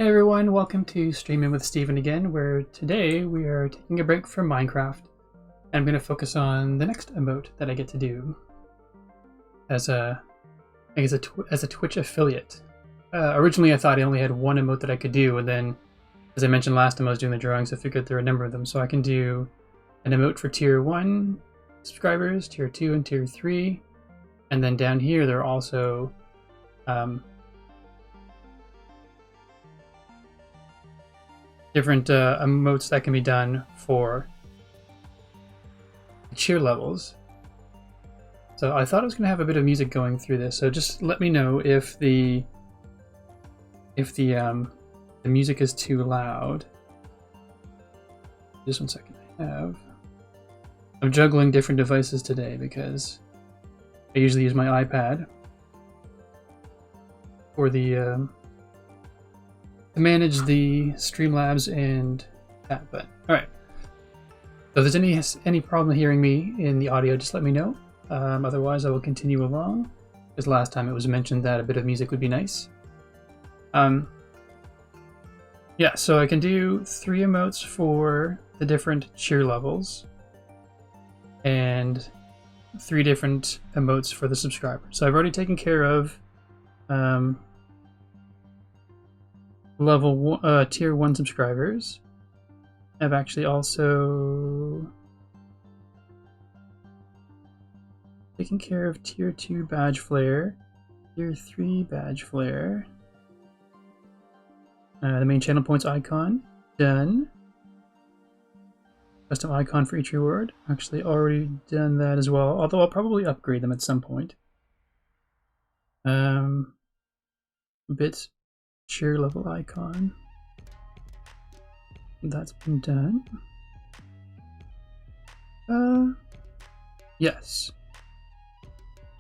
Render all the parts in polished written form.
Hey everyone, welcome to Streaming with Steven again, where today we are taking a break from Minecraft. And I'm going to focus on the next emote that I get to do as a Twitch affiliate. Originally I thought I only had one emote that I could do, and then as I mentioned last time I was doing the drawings, I figured there were a number of them. So I can do an emote for tier 1 subscribers, tier 2 and tier 3. And then down here there are also different emotes that can be done for cheer levels. So I thought I was going to have a bit of music going through this. So just let me know if the music is too loud. Just 1 second. I'm juggling different devices today because I usually use my iPad for the to manage the Streamlabs and that. But all right. So if there's any problem hearing me in the audio, just let me know. Otherwise, I will continue along. Because last time it was mentioned that a bit of music would be nice. Yeah, so I can do 3 emotes for the different cheer levels, and 3 different emotes for the subscribers. So I've already taken care of tier 1 subscribers. I've actually also taken care of tier 2 badge flare, tier 3 badge flare, the main channel points icon, done. Custom icon for each reward, actually already done that as well, although I'll probably upgrade them at some point. Bit cheer level icon, that's been done. Yes,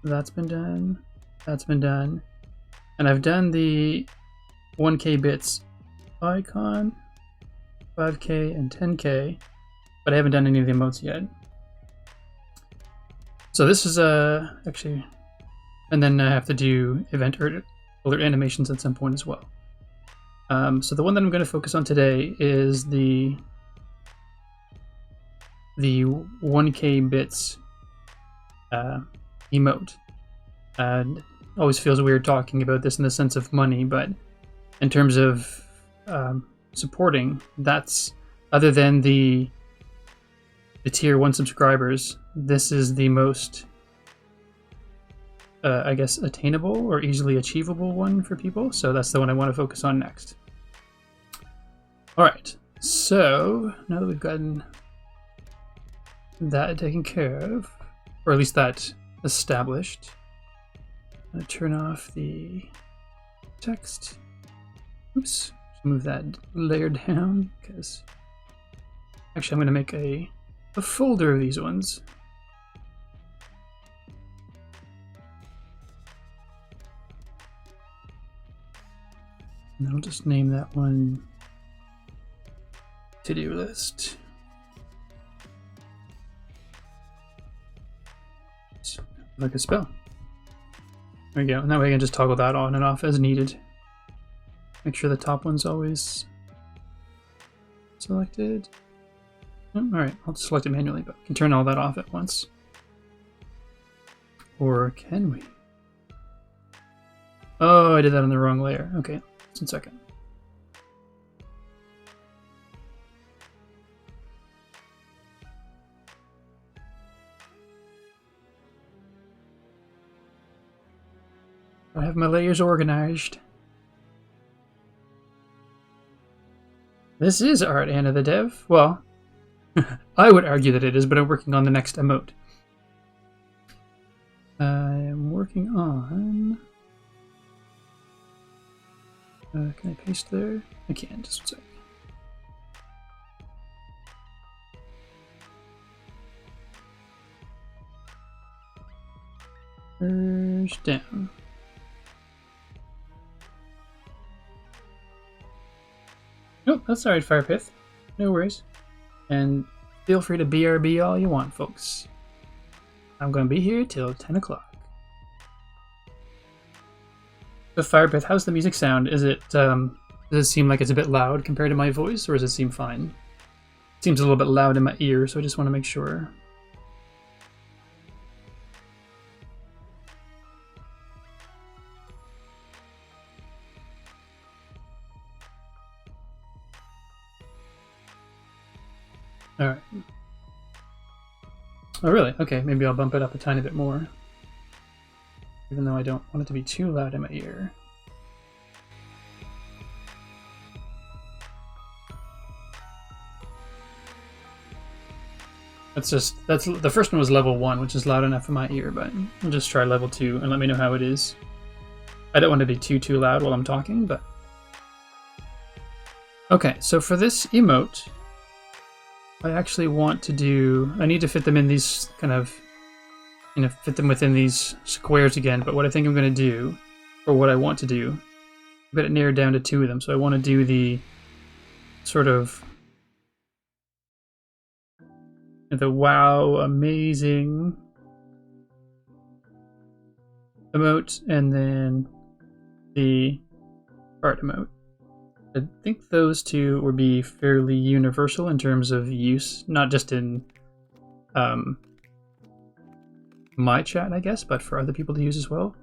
that's been done. That's been done, and I've done the 1K bits icon, 5K and 10K, but I haven't done any of the emotes yet. So this is actually, and then I have to do event alert animations at some point as well. So the one that I'm going to focus on today is the 1K bits emote. And always feels weird talking about this in the sense of money, but in terms of supporting, that's, other than the tier 1 subscribers, this is the most I guess attainable or easily achievable one for people, so that's the one I want to focus on next. Alright, so now that we've gotten that taken care of, or at least that established, I'm going to turn off the text. Oops, move that layer down, because actually I'm going to make a folder of these ones. And I'll just name that one to-do list. Like a spell. There we go. And that way I can just toggle that on and off as needed. Make sure the top one's always selected. Oh, alright, I'll just select it manually, but I can turn all that off at once. Or can we? Oh, I did that on the wrong layer. Okay, just 1 second. I have my layers organized. This is art, Anna the Dev. Well, I would argue that it is, but I'm working on the next emote. I am working on... can I paste there? I can, just 1 second. Merge down. Nope, that's alright, Firepith. No worries. And feel free to BRB all you want, folks. I'm going to be here till 10 o'clock. So Firepith, how's the music sound? Is it Does it seem like it's a bit loud compared to my voice, or does it seem fine? It seems a little bit loud in my ear, so I just want to make sure. Alright. Oh, really? Okay, maybe I'll bump it up a tiny bit more. Even though I don't want it to be too loud in my ear. That's the first one was level 1, which is loud enough in my ear, but I'll just try level 2 and let me know how it is. I don't want to be too loud while I'm talking, but... Okay, so for this emote, I actually want to do... I need to fit them in these kind of... fit them within these squares again, but what I think I'm going to do, or what I want to do, I've got it narrowed down to 2 of them, so I want to do the sort of... the wow, amazing emote, and then the art emote. I think those two would be fairly universal in terms of use, not just in my chat, I guess, but for other people to use as well.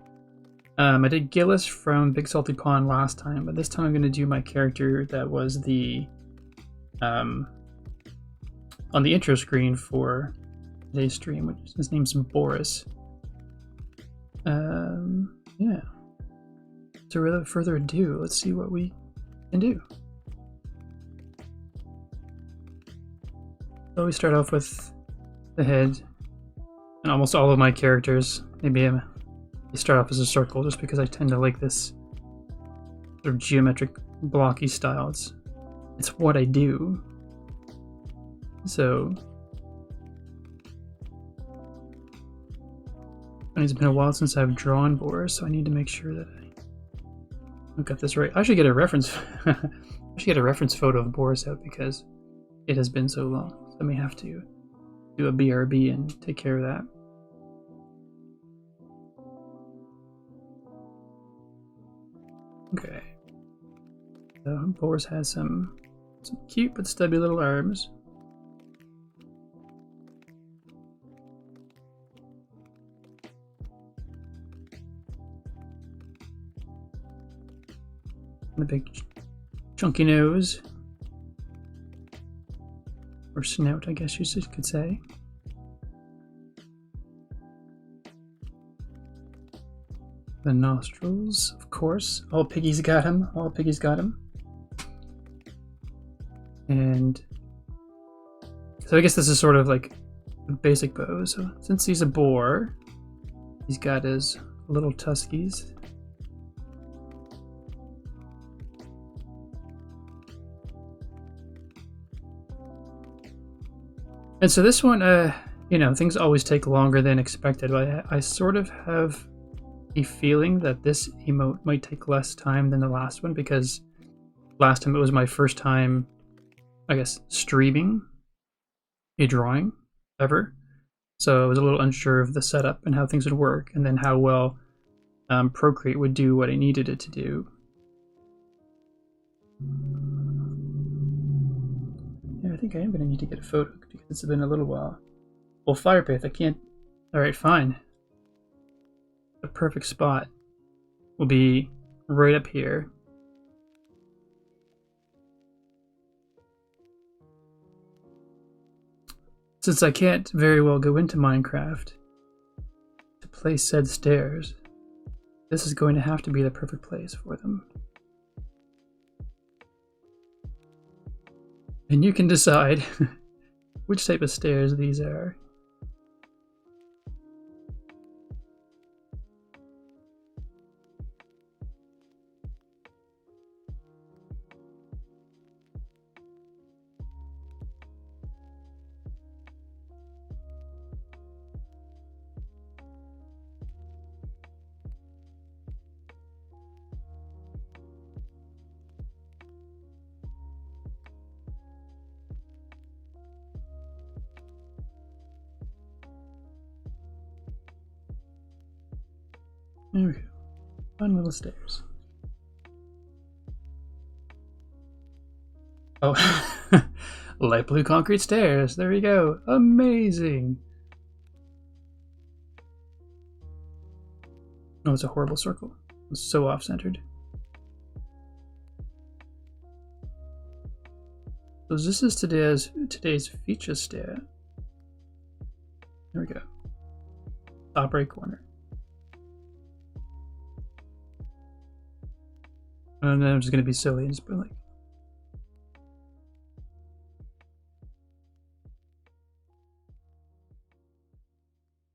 I did Gillis from Big Salty Pond last time, but this time I'm going to do my character that was the on the intro screen for today's stream, which his name's Boris. Yeah. So without further ado, let's see what we can do. So we start off with the head, and almost all of my characters, maybe they start off as a circle, just because I tend to like this sort of geometric blocky style. It's what I do. So, and it's been a while since I've drawn Boris, so I need to make sure that I've got this right. I should get a reference. I should get a reference photo of Boris out because it has been so long. So I may have to do a BRB and take care of that. Okay. So Boris has some cute but stubby little arms. And a big chunky nose. Or snout, I guess you could say. The nostrils, of course. All piggies got him. All piggies got him. And so I guess this is sort of like a basic bow. So since he's a boar, he's got his little tuskies. And so this one, you know, things always take longer than expected, but I sort of have a feeling that this emote might take less time than the last one, because last time it was my first time, I guess, streaming a drawing ever. So I was a little unsure of the setup and how things would work, and then how well Procreate would do what I needed it to do. Yeah, I think I am going to need to get a photo because it's been a little while. Well, Fire Pith, I can't... Alright, fine. The perfect spot will be right up here. Since I can't very well go into Minecraft to place said stairs, this is going to have to be the perfect place for them. And you can decide which type of stairs these are. There we go. Fun little stairs. Oh, light blue concrete stairs. There we go. Amazing. Oh, it's a horrible circle. It's so off-centered. So this is today's feature stair. There we go. Top right corner. And then I'm just gonna be silly and just put like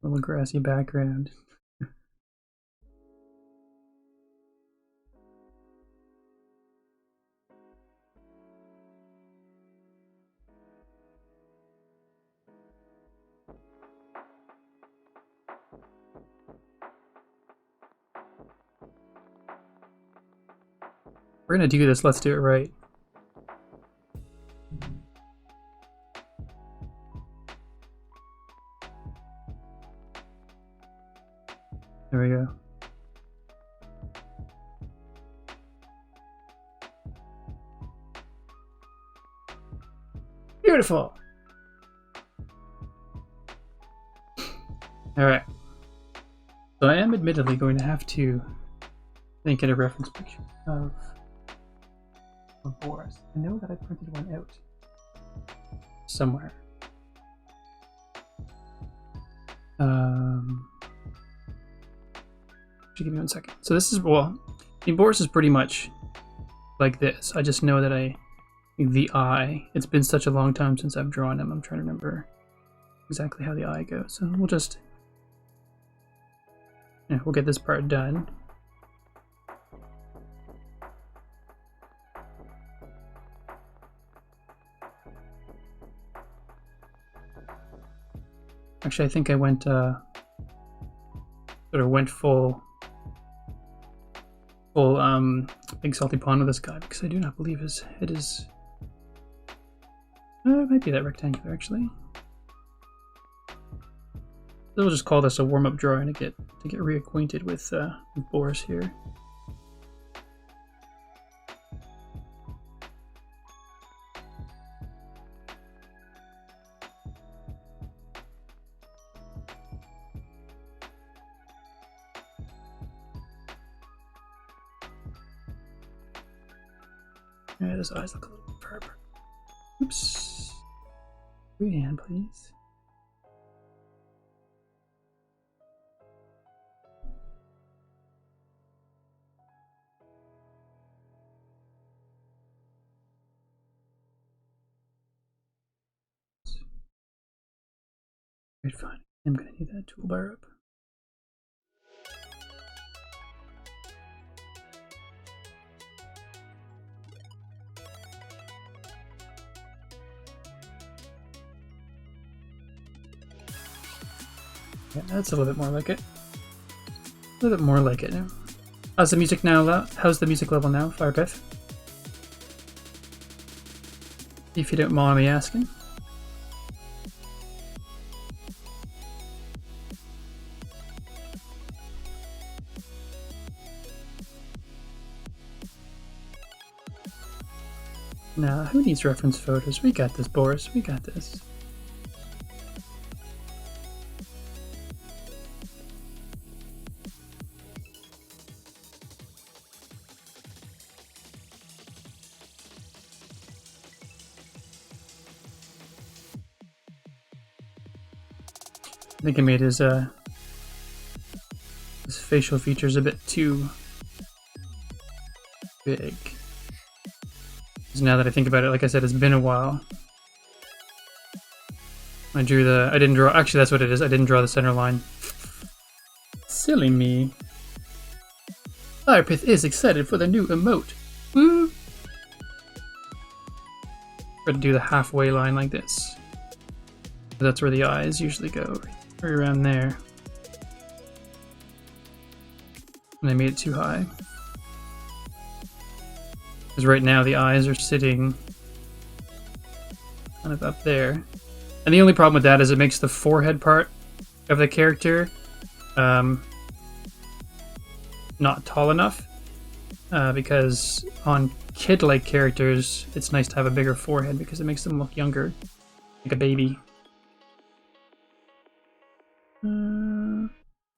little grassy background. We're gonna do this, let's do it right. There we go. Beautiful! Alright. So I am admittedly going to have to get a reference picture of Boris. I know that I printed one out somewhere. Give me 1 second. So this is, well, Boris is pretty much like this. I just know that the eye, it's been such a long time since I've drawn him. I'm trying to remember exactly how the eye goes. So we'll just, yeah, we'll get this part done. Actually, I think I went, sort of went full, Big Salty Pond with this guy, because I do not believe his head is, it might be that rectangular, actually. So we'll just call this a warm-up drawing to get reacquainted with Boris here. Yeah, his eyes look a little purple. Oops. Freehand, please. Great, fine. I'm gonna need that toolbar up. Yeah, that's a little bit more like it. A little bit more like it now. How's the music now? How's the music level now, Firepiff? If you don't mind me asking. Nah, who needs reference photos? We got this, Boris. We got this. I think I made his facial features a bit too big. Because now that I think about it, like I said, it's been a while. I didn't draw, actually that's what it is, I didn't draw the center line. Silly me. Firepith is excited for the new emote. Woo! Try to do the halfway line like this. That's where the eyes usually go, right around there. And I made it too high. Because right now the eyes are sitting kind of up there. And the only problem with that is it makes the forehead part of the character not tall enough. because on kid-like characters, it's nice to have a bigger forehead because it makes them look younger, like a baby.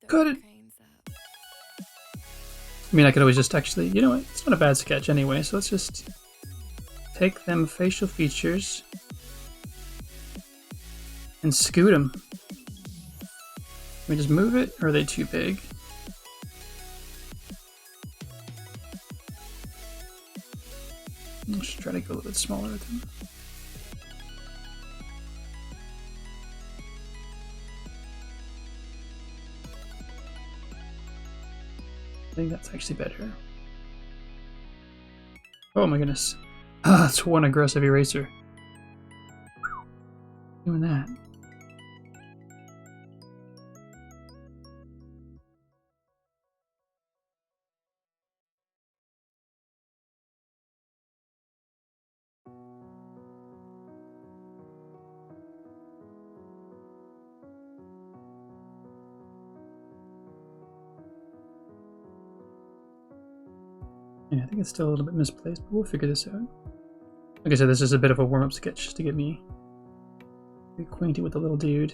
Got it. I mean, I could always just actually, you know what? It's not a bad sketch anyway, so let's just take them facial features and scoot them. Can we just move it, or are they too big? Let's try to go a little bit smaller with them. I think that's actually better. Oh my goodness. Ah, that's one aggressive eraser. Doing that. Yeah, I think it's still a little bit misplaced, but we'll figure this out. Like I said, this is a bit of a warm-up sketch just to get me acquainted with the little dude.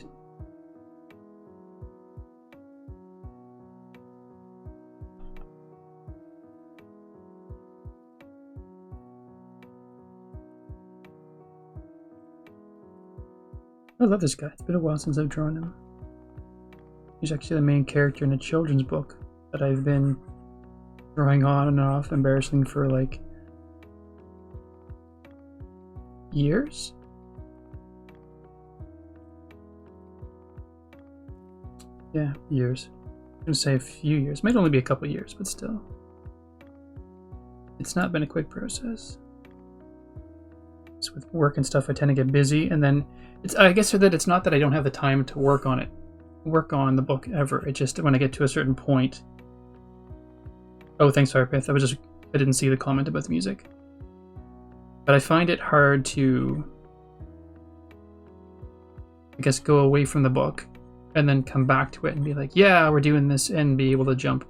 I love this guy. It's been a while since I've drawn him. He's actually the main character in a children's book that I've been drawing on and off, embarrassing, for like years. Yeah, years. I'm gonna say a few years. Might only be a couple years, but still. It's not been a quick process. Just with work and stuff, I tend to get busy, and then I guess that it's not that I don't have the time to work on the book ever. It just, when I get to a certain point. Oh, thanks, Harpith. I didn't see the comment about the music. But I find it hard to, I guess, go away from the book and then come back to it and be like, yeah, we're doing this, and be able to jump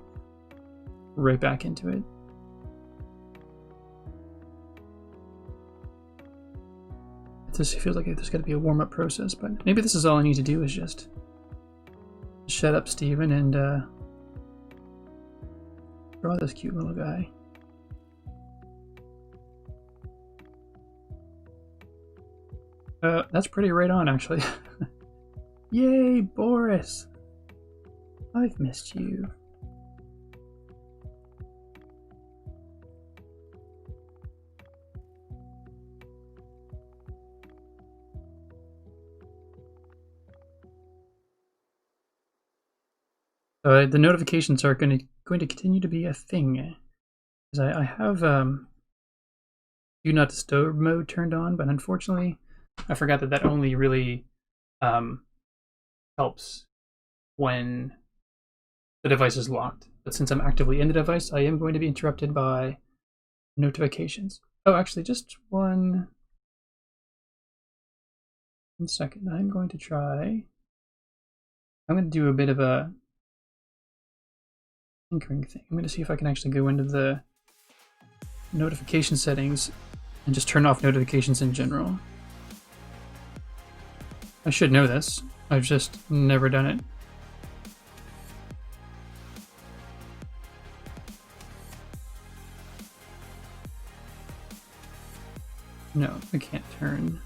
right back into it. It just feels like there's got to be a warm-up process, but maybe this is all I need to do, is just shut up, Steven, and draw this cute little guy. That's pretty right on, actually. Yay, Boris! I've missed you. The notifications are going to continue to be a thing, because I have Do Not Disturb mode turned on, but unfortunately, I forgot that only really helps when the device is locked. But since I'm actively in the device, I am going to be interrupted by notifications. Oh, actually, just one second. I'm going to try. I'm going to do a bit of a tinkering thing. I'm going to see if I can actually go into the notification settings and just turn off notifications in general. I should know this. I've just never done it. No, I can't turn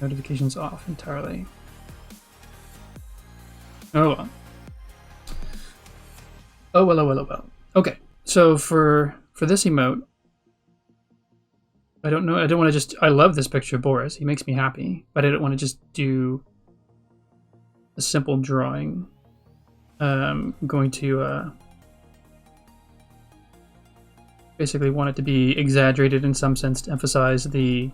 notifications off entirely. Oh well. Oh well, oh well, oh well. Okay, so for this emote, I don't know. I don't want to just. I love this picture of Boris. He makes me happy, but I don't want to just do a simple drawing. I'm going to basically want it to be exaggerated in some sense to emphasize the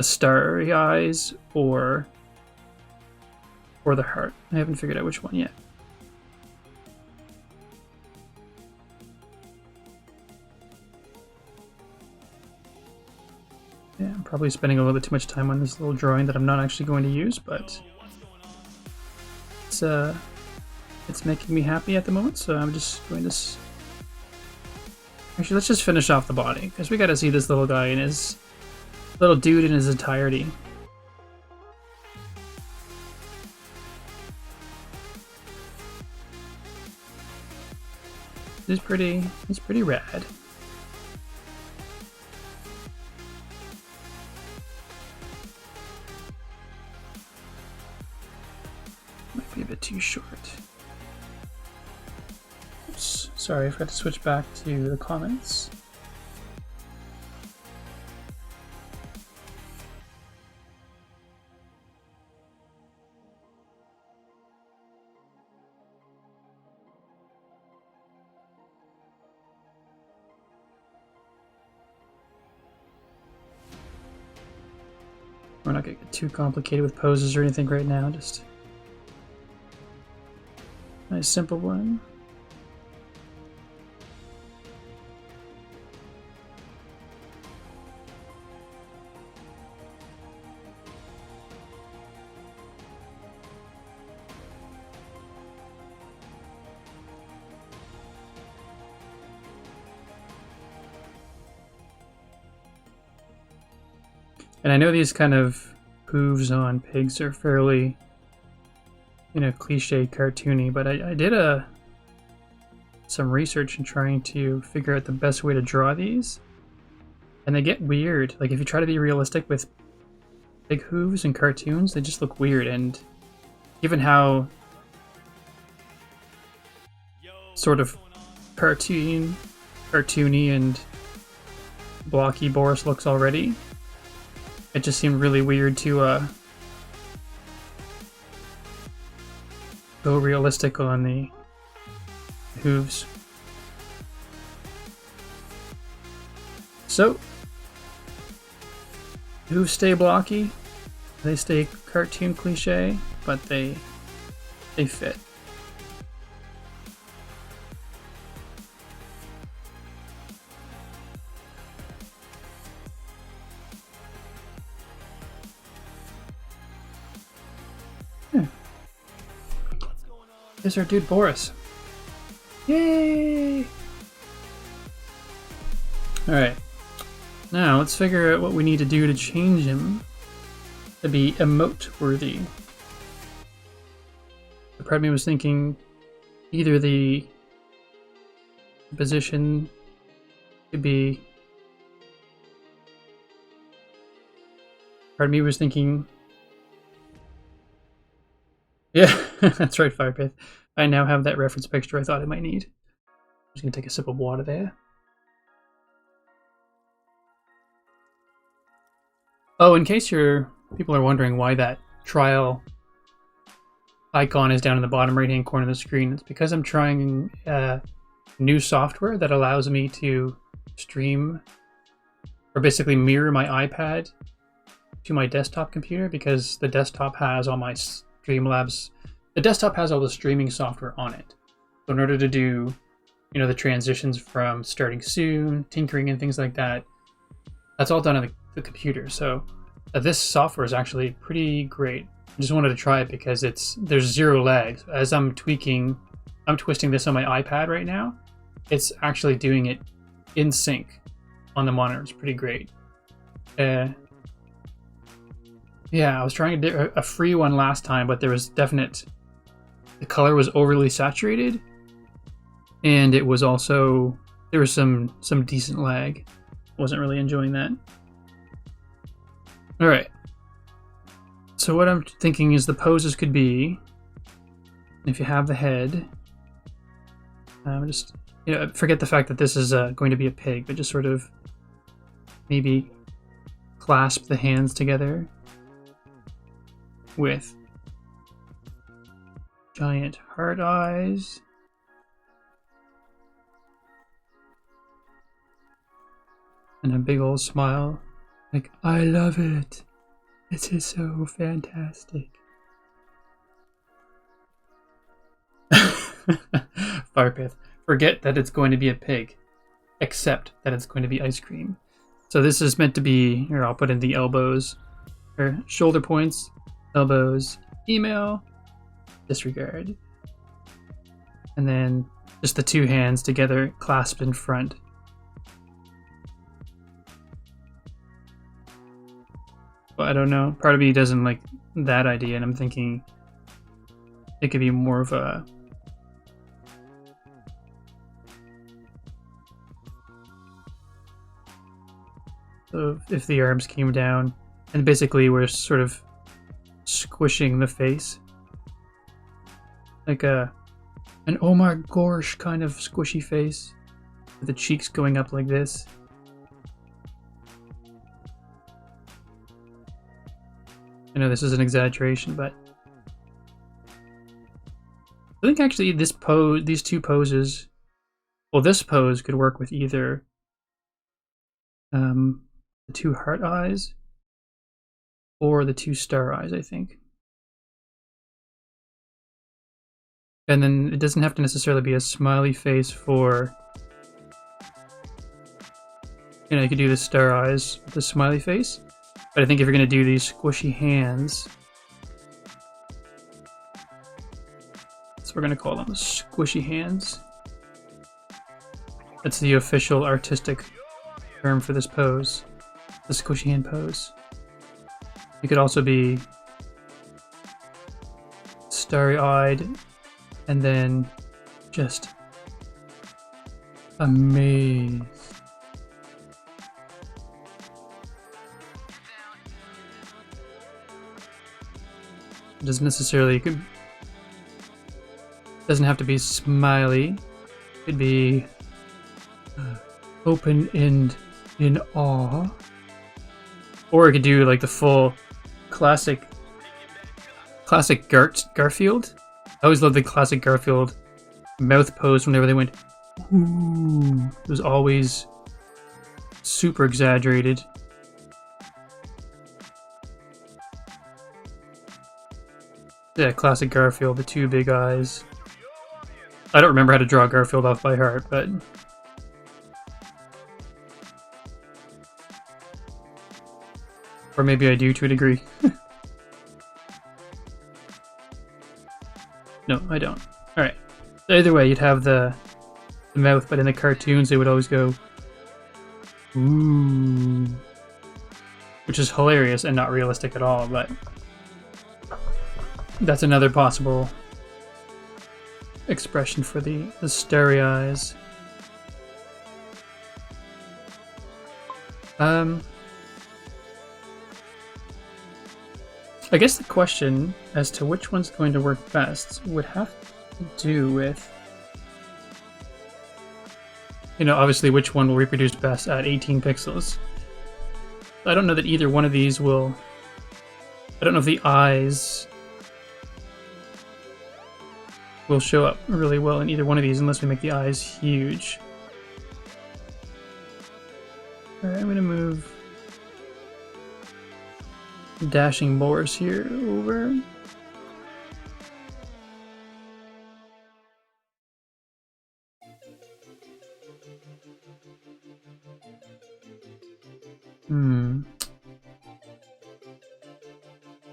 starry eyes or the heart. I haven't figured out which one yet. Yeah, I'm probably spending a little bit too much time on this little drawing that I'm not actually going to use, but it's making me happy at the moment, so I'm just going to Actually, let's just finish off the body, because we gotta see this little guy in his... little dude in his entirety. He's pretty rad. Might be a bit too short. Oops, sorry, I forgot to switch back to the comments. We're not gonna get too complicated with poses or anything right now, just a nice simple one. And I know these kind of hooves on pigs are fairly, cliche cartoony, but I did some research in trying to figure out the best way to draw these. And they get weird. Like if you try to be realistic with pig hooves in cartoons, they just look weird. And given how sort of cartoony and blocky Boris looks already, it just seemed really weird to go realistic on the hooves. So, hooves stay blocky, they stay cartoon cliche, but they fit. There's our dude Boris. Yay! Alright. Now let's figure out what we need to do to change him to be emote worthy. Part of me was thinking either the position could be... Part of me was thinking... Yeah, that's right, Firepith. I now have that reference picture I thought I might need. I'm just going to take a sip of water there. Oh, in case people are wondering why that trial icon is down in the bottom right-hand corner of the screen, it's because I'm trying new software that allows me to stream, or basically mirror my iPad to my desktop computer, because the desktop has all my Streamlabs. The desktop has all the streaming software on it. So in order to do, the transitions from starting soon, tinkering, and things like that, that's all done on the computer. So this software is actually pretty great. I just wanted to try it because there's zero lag. As I'm twisting this on my iPad right now, it's actually doing it in sync on the monitor. It's pretty great. Yeah, I was trying to do a free one last time, but there was the color was overly saturated, and it was also, there was some decent lag. Wasn't really enjoying that. All right. So what I'm thinking is the poses could be, if you have the head, just, forget the fact that this is going to be a pig, but just sort of maybe clasp the hands together with giant heart eyes. And a big old smile. Like, I love it. This is so fantastic. Firepith. Forget that it's going to be a pig. Except that it's going to be ice cream. So this is meant to be, here I'll put in the elbows, or shoulder points, elbows, email, disregard. And then just the two hands together, clasped in front. Well, I don't know. Part of me doesn't like that idea, and I'm thinking it could be more of a so if the arms came down and basically we're sort of squishing the face like an Omar Gorsh kind of squishy face with the cheeks going up like this. I know this is an exaggeration, but I think actually these two poses, well, this pose could work with either the two heart eyes or the two star eyes, I think. And then it doesn't have to necessarily be a smiley face for, you know, you could do the star eyes with the smiley face, but I think if you're going to do these squishy hands, that's what we're going to call them, squishy hands. That's the official artistic term for this pose, the squishy hand pose. You could also be starry-eyed and then just amazed. It doesn't necessarily, doesn't have to be smiley. It could be open and in awe. Or it could do like the full classic Garfield. I always loved the classic Garfield mouth pose whenever they went, ooh. It was always super exaggerated. Yeah, classic Garfield, the two big eyes. I don't remember how to draw Garfield off by heart, but or maybe I do to a degree. No, I don't. Alright. Either way, you'd have the mouth, but in the cartoons they would always go, ooh. Which is hilarious and not realistic at all, but that's another possible expression for the starry eyes. I guess the question as to which one's going to work best would have to do with, you know, obviously which one will reproduce best at 18 pixels. I don't know that either one of these will, I don't know if the eyes will show up really well in either one of these unless we make the eyes huge. Alright, I'm gonna move Dashing Boris here over.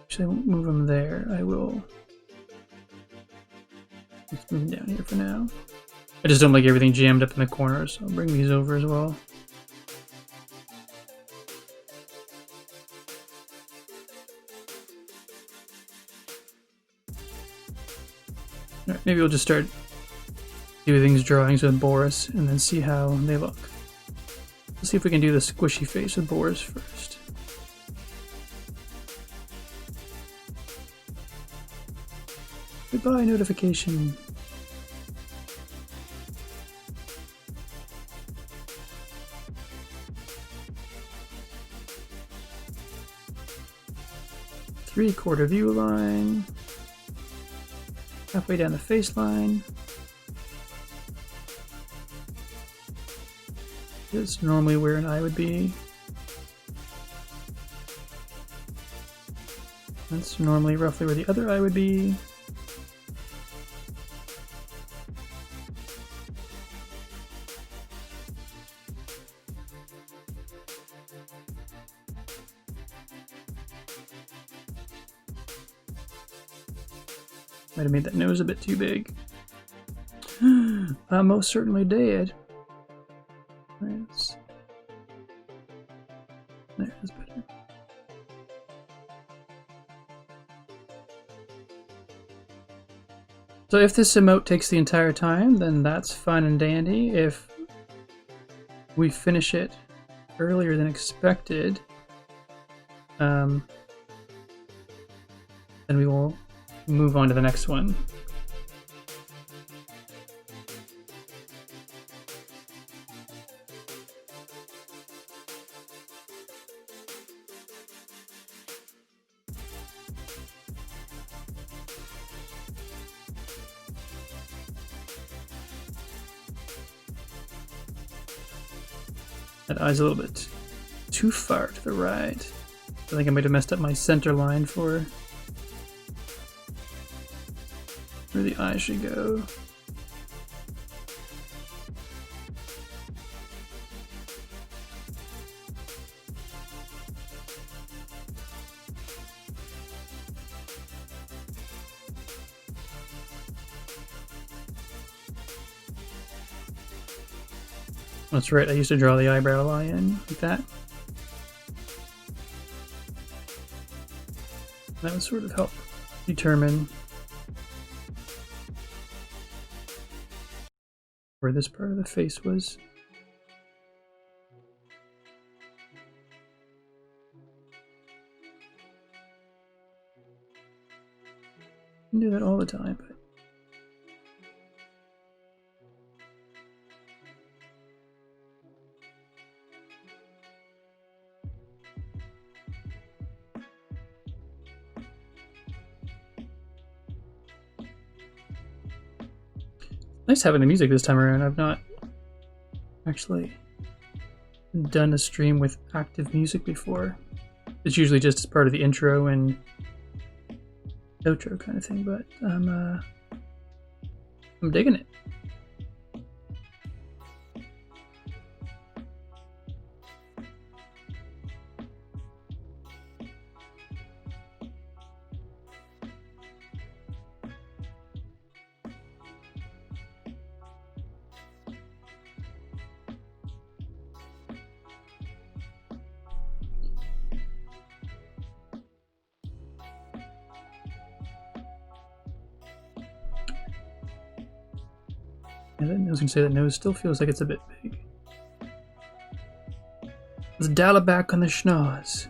Actually, I won't move them there. I will just move them down here for now. I just don't like everything jammed up in the corners, so I'll bring these over as well. Alright, maybe we'll just start doing these drawings with Boris and then see how they look. Let's see if we can do the squishy face with Boris first. Goodbye, notification. Three-quarter view line. Halfway down the face line. That's normally where an eye would be. That's normally roughly where the other eye would be. Might have made that nose a bit too big. I'm most certainly dead. That's better. So if this emote takes the entire time, then that's fine and dandy. If we finish it earlier than expected, then we will move on to the next one. That eye's a little bit too far to the right. I think I might have messed up my center line for where the eye should go. That's right, I used to draw the eyebrow line like that. That would sort of help determine where this part of the face was. I can do that all the time, but nice having the music this time around. I've not actually done a stream with active music before. It's usually just as part of the intro and outro kind of thing, but I'm digging it. I was gonna say that nose still feels like it's a bit big. Let's dial it back on the schnoz.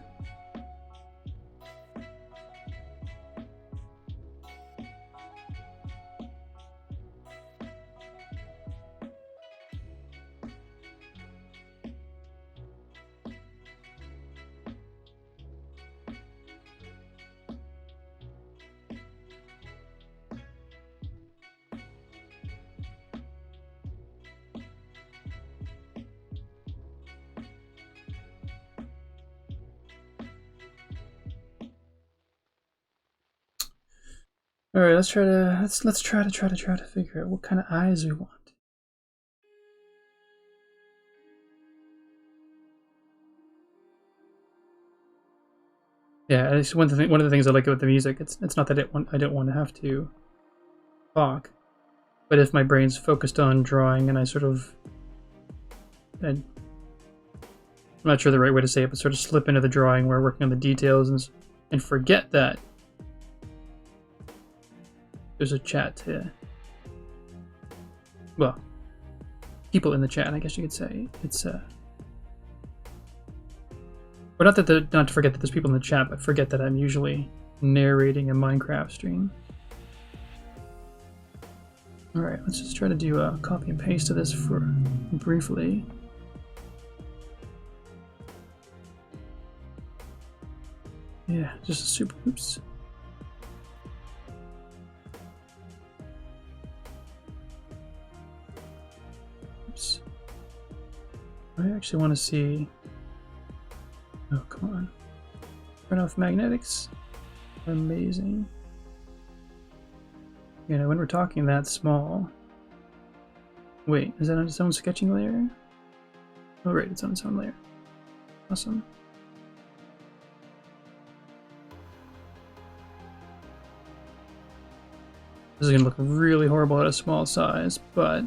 All right, let's try to figure out what kind of eyes we want. Yeah, it's one of the things I like about the music. It's not that I don't want to have to talk, but if my brain's focused on drawing and I sort of, I'm not sure the right way to say it, but sort of slip into the drawing where we're working on the details and forget that there's a chat to, well, people in the chat, I guess you could say. It's or not to forget that there's people in the chat, but forget that I'm usually narrating a Minecraft stream. All right, let's just try to do a copy and paste of this for briefly. Yeah, just a super oops. Oops. I actually want to see. Oh, come on. Turn off magnetics. Amazing. You know, when we're talking that small. Wait, is that on its own sketching layer? Oh, right, it's on its own layer. Awesome. This is going to look really horrible at a small size, but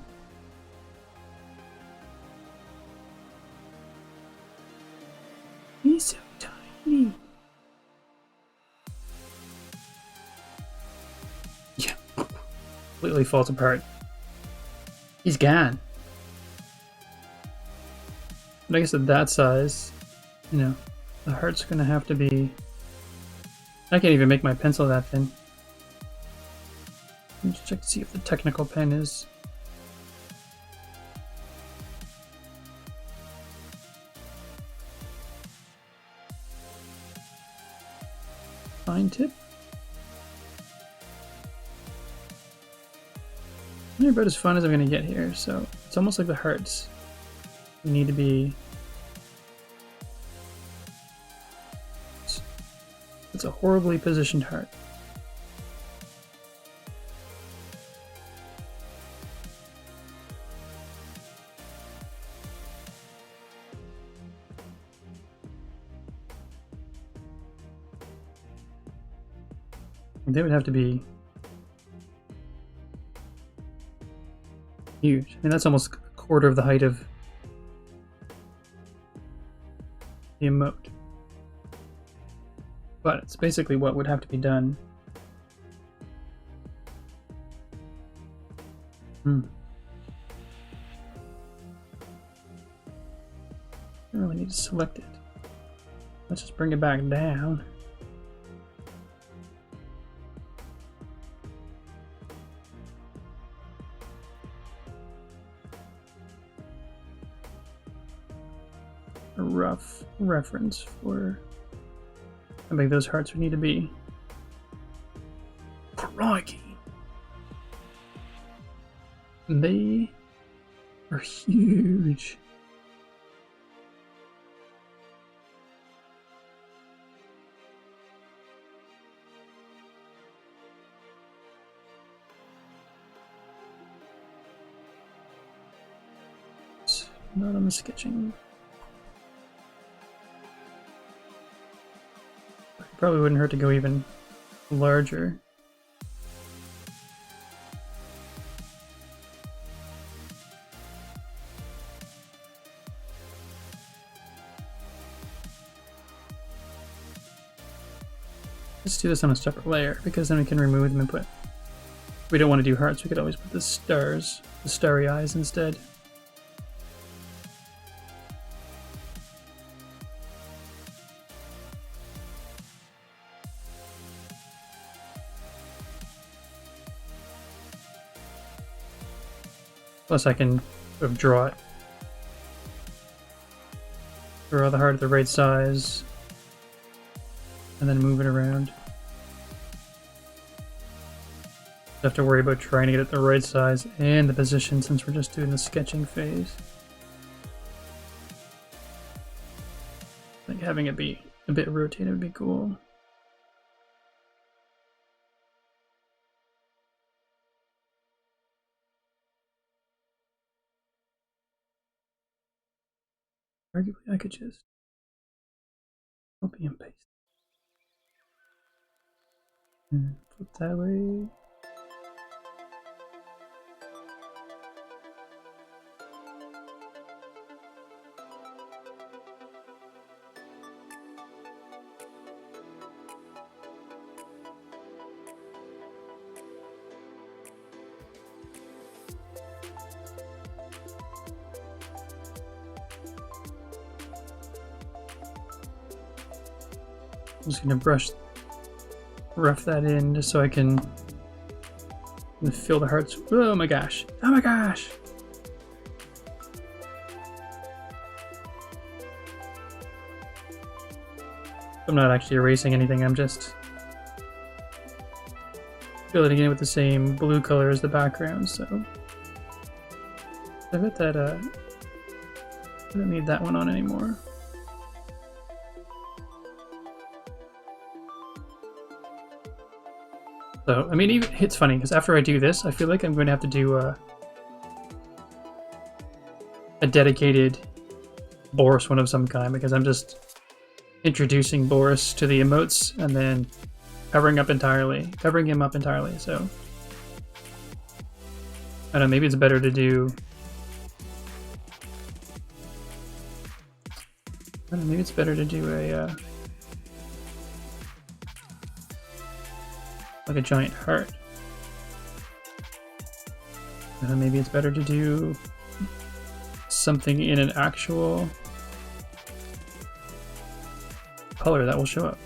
he's so tiny. Yeah. completely falls apart. He's gone. But I guess at that size, you know, the heart's gonna have to be... I can't even make my pencil that thin. Let me just check to see if the technical pen is... fine tip. They're about as fun as I'm gonna get here, so it's almost like the hearts. They need to be... It's a horribly positioned heart. They would have to be huge. I mean, that's almost a quarter of the height of the emote. But it's basically what would have to be done. I really need to select it. Let's just bring it back down. A rough reference for how big those hearts would need to be. Crikey! They are huge. Not on the sketching. Probably wouldn't hurt to go even larger. Let's do this on a separate layer, because then we can remove them and put... If we don't want to do hearts, we could always put the stars, the starry eyes instead. Plus I can sort of draw it. Draw the heart at the right size. And then move it around. Don't have to worry about trying to get it the right size and the position since we're just doing the sketching phase. I think having it be a bit rotated would be cool. Arguably, I could just copy and paste. And flip that way. I'm just gonna rough that in just so I can fill the hearts. Oh my gosh! Oh my gosh! I'm not actually erasing anything. I'm just filling it in with the same blue color as the background. So I bet that I don't need that one on anymore. So, I mean, even, it's funny, because after I do this, I feel like I'm going to have to do a dedicated Boris one of some kind, because I'm just introducing Boris to the emotes, and then covering him up entirely, so... I don't know, maybe it's better to do... I don't know, maybe it's better to do a... like a giant heart. Maybe it's better to do something in an actual color that will show up.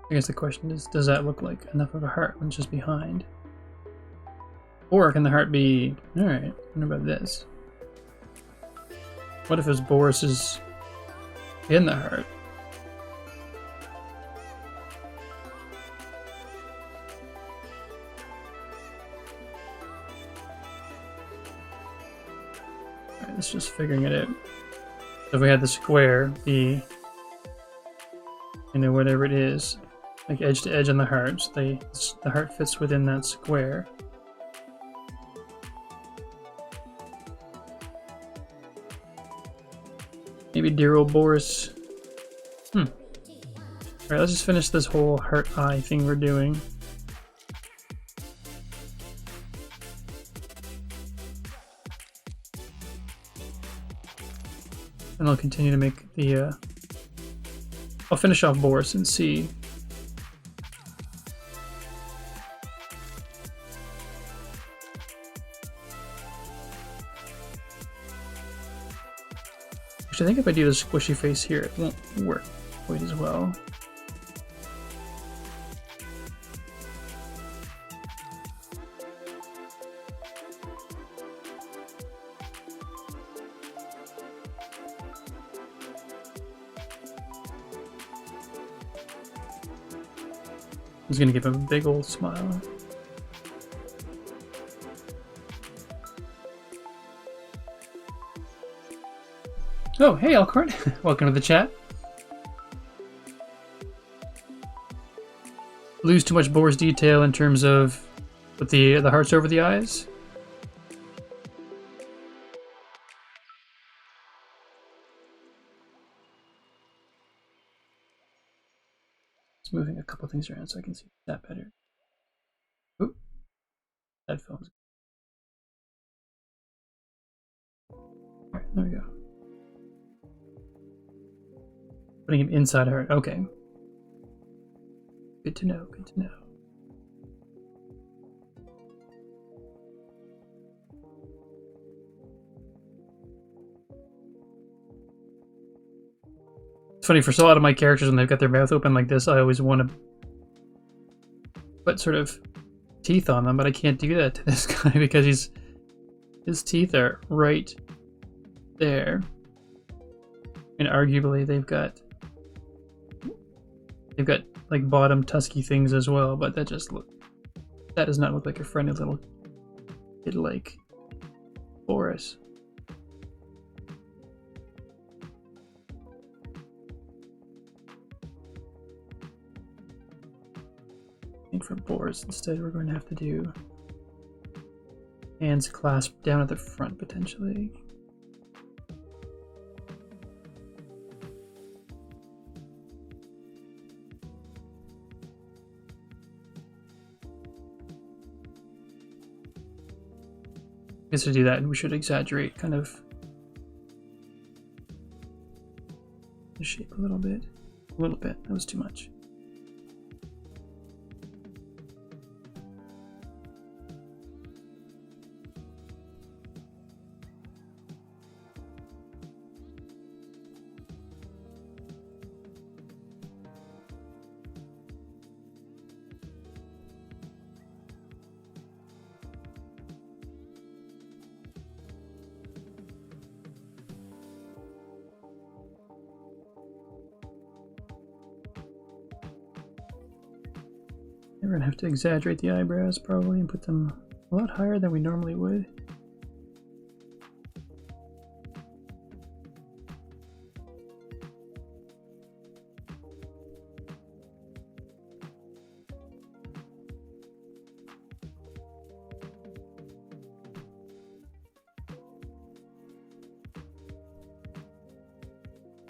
I guess the question is, does that look like enough of a heart when it's just behind? Or can the heart be... Alright, what about this? What if his Boris is in the heart? Alright, it's just figuring it out. So if we had the square be, you know, whatever it is, like edge to edge on the heart, so the heart fits within that square. Maybe dear old Boris. Alright, let's just finish this whole heart eye thing we're doing. And I'll continue to make the, I'll finish off Boris and see. Actually, I think if I do the squishy face here, it won't work quite as well. He's gonna give him a big old smile. Oh, hey Elkhorn! Welcome to the chat. Lose too much Boris detail in terms of with the hearts over the eyes? Just moving a couple things around so I can see that better. Oop. Headphones. Alright, there we go. Putting him inside her. Okay. Good to know, good to know. It's funny, for so a lot of my characters, when they've got their mouth open like this, I always want to put sort of teeth on them, but I can't do that to this guy because his teeth are right there. And arguably they've got like bottom tusky things as well, but that does not look like a friendly little kid like Boris. I think for Boris instead we're going to have to do hands clasped down at the front potentially. I guess to do that, we should exaggerate kind of the shape a little bit. A little bit, that was too much. We're gonna have to exaggerate the eyebrows probably and put them a lot higher than we normally would.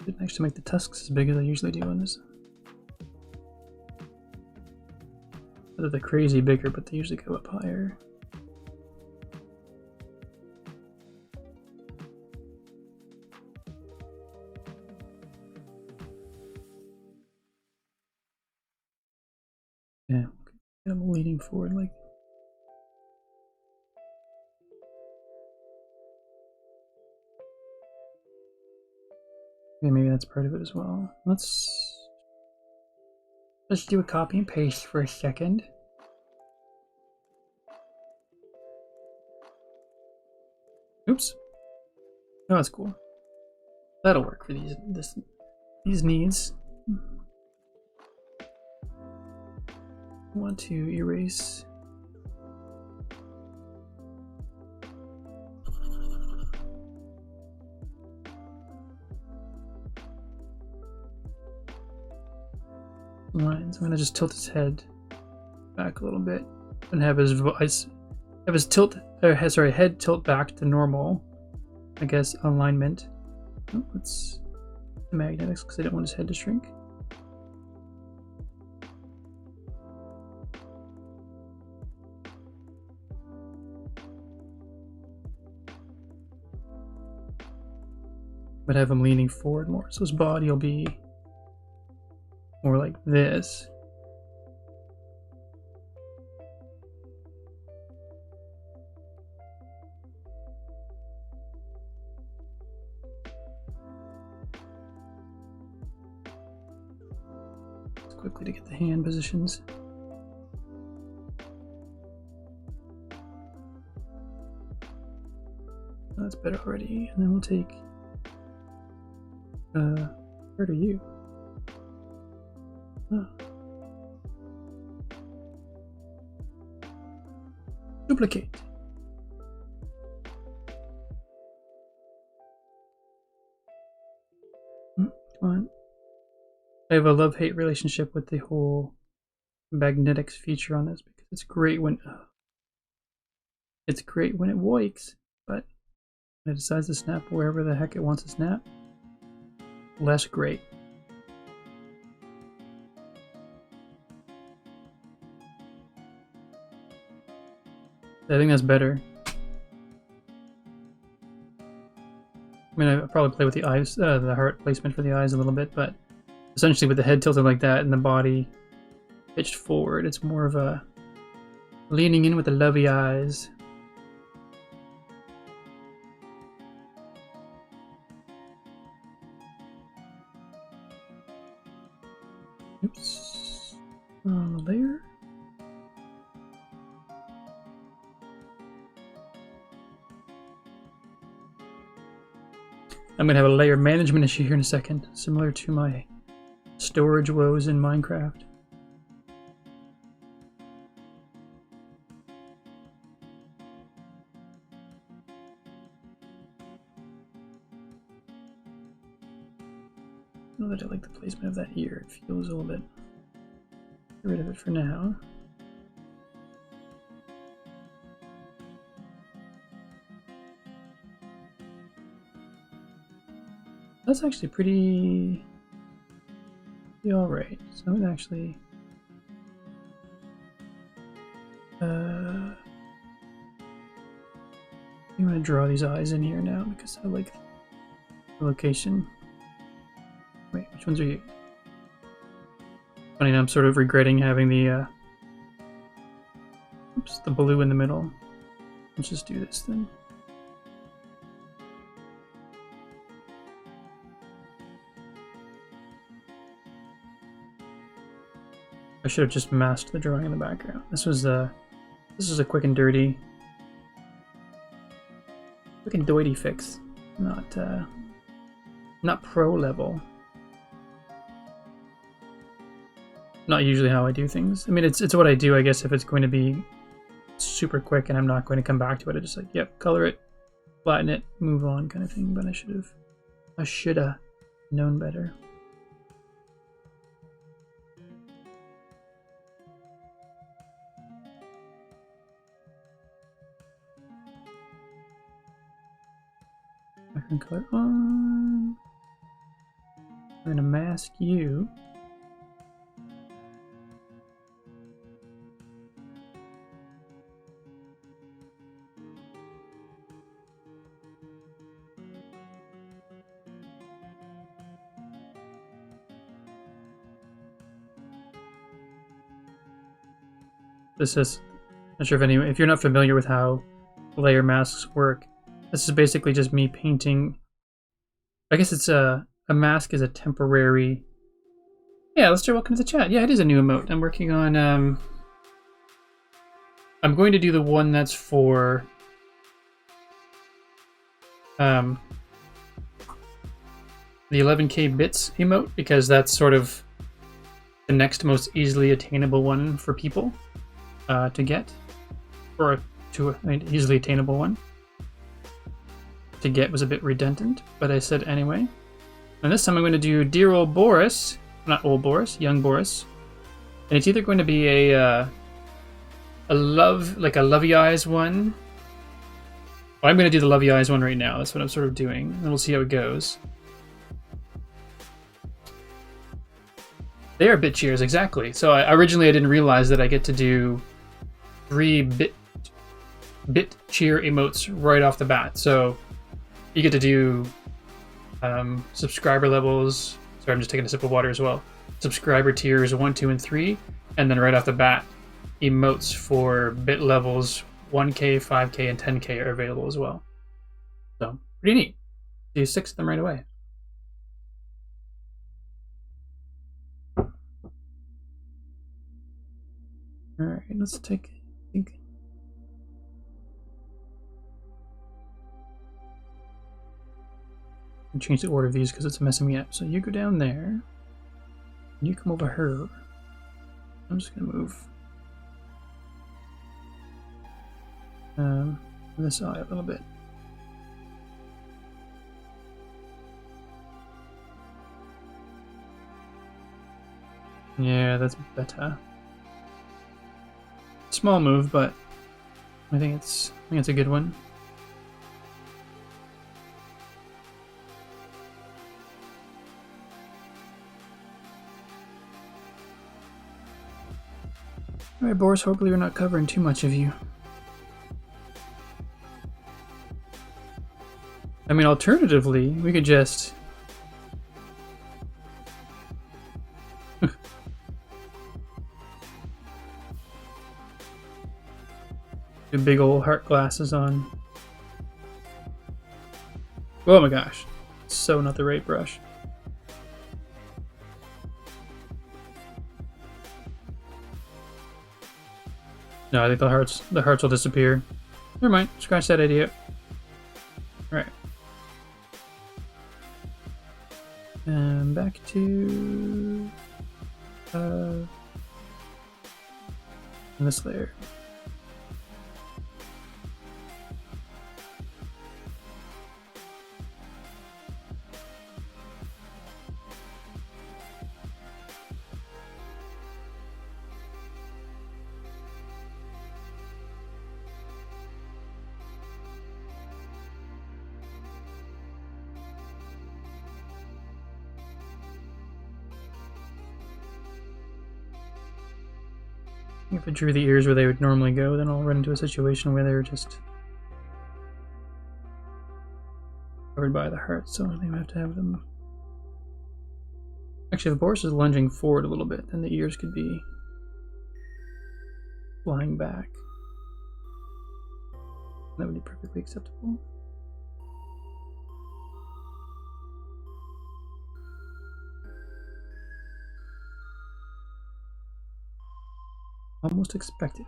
Didn't actually make the tusks as big as I usually do on this. They're crazy bigger, but they usually go up higher. I'm leaning forward like. Okay, maybe that's part of it as well. Let's do a copy and paste for a second. Oops. Oh, that's cool. That'll work for these needs. I want to erase. Lines. I'm gonna just tilt his head back a little bit and have his voice, have his head tilt back to normal. I guess alignment. Oh, let's the magnetics because I don't want his head to shrink. But have him leaning forward more, so his body will be more like this. Just quickly to get the hand positions. That's better already. And then we'll take where are you? Oh. Duplicate. Come on. I have a love-hate relationship with the whole magnetics feature on this because it's great when it works, but when it decides to snap wherever the heck it wants to snap, less great. I think that's better. I mean, I probably play with the eyes, the heart placement for the eyes a little bit, but essentially with the head tilted like that and the body pitched forward, it's more of a leaning in with the lovey eyes. Oops. On the layer. I'm going to have a layer management issue here in a second, similar to my storage woes in Minecraft. I know that I like the placement of that ear. It feels a little bit. Get rid of it for now. That's actually pretty alright. So I'm gonna actually I'm gonna draw these eyes in here now because I like the location. Wait, which ones are you? Funny, now I'm sort of regretting having the the blue in the middle. Let's just do this then. I should have just masked the drawing in the background. This is a quick and dirty, fix, not pro level. Not usually how I do things. I mean, it's what I do, I guess, if it's going to be super quick and I'm not going to come back to it. I just like, yep, color it, flatten it, move on, kind of thing. But I should have known better. Background color on. We're gonna mask you. This is, not sure if you're not familiar with how layer masks work. This is basically just me painting. I guess it's a mask is a temporary. Yeah, let's welcome to the chat. Yeah, it is a new emote. I'm working on. I'm going to do the one that's for. The 11K bits emote, because that's sort of the next most easily attainable one for people to get, or easily attainable one to get was a bit redundant, but I said anyway. And this time I'm going to do Dear Old Boris, not Old Boris, Young Boris, and it's either going to be a lovey eyes one. Well, I'm going to do the lovey eyes one right now. That's what I'm sort of doing, and we'll see how it goes. They are bit cheers, exactly. So originally I didn't realize that I get to do 3 bit cheer emotes right off the bat. So you get to do subscriber levels. Sorry, I'm just taking a sip of water as well. Subscriber tiers 1, 2, and 3, and then right off the bat, emotes for bit levels 1K, 5K, and 10K are available as well. So pretty neat. Do 6 of them right away. All right, let's take. I think. Change the order of these because it's messing me up. So you go down there. And you come over here. I'm just gonna move this eye a little bit. Yeah, that's better. Small move, but I think it's a good one. Alright, Boris, hopefully we're not covering too much of you. I mean, alternatively, we could just... do big old heart glasses on. Oh my gosh. So not the right brush. No, I think the hearts will disappear. Never mind, scratch that idea. Alright. And back to this layer. If I drew the ears where they would normally go, then I'll run into a situation where they're just covered by the heart, so I think I have to have them. Actually, if the Boris is lunging forward a little bit, then the ears could be flying back. That would be perfectly acceptable. Almost expected.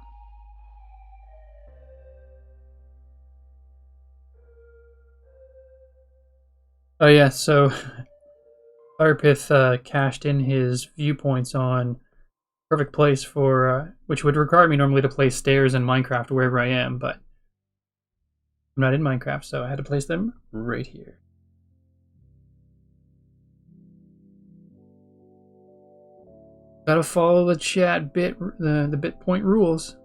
Oh yeah, so Firepith cashed in his viewpoints on perfect place for, which would require me normally to place stairs in Minecraft wherever I am, but I'm not in Minecraft, so I had to place them right here. Gotta follow the chat bit, the bit point rules.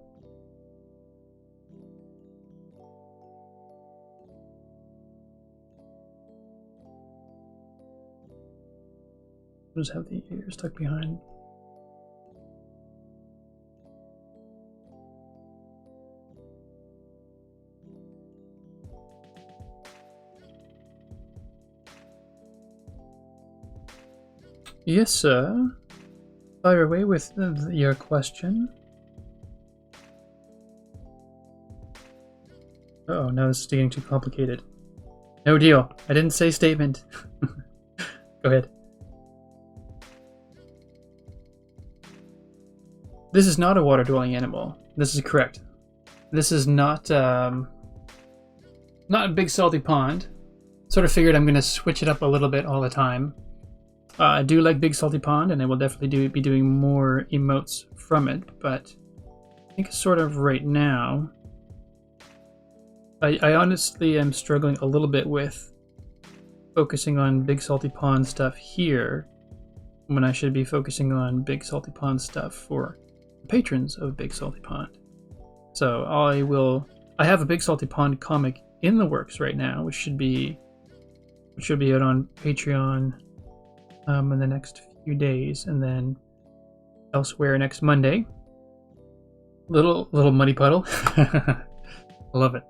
I'll just have the ears tucked behind. Yes, sir. Fire away with your question. Oh, now this is getting too complicated. No deal. I didn't say statement. Go ahead. This is not a water-dwelling animal. This is correct. This is not a big salty pond. Sort of figured I'm going to switch it up a little bit all the time. I do like Big Salty Pond, and I will definitely be doing more emotes from it, but I think sort of right now, I honestly am struggling a little bit with focusing on Big Salty Pond stuff here when I should be focusing on Big Salty Pond stuff for patrons of Big Salty Pond. So I have a Big Salty Pond comic in the works right now, which should be out on Patreon in the next few days, and then elsewhere next Monday. Little muddy puddle. I love it.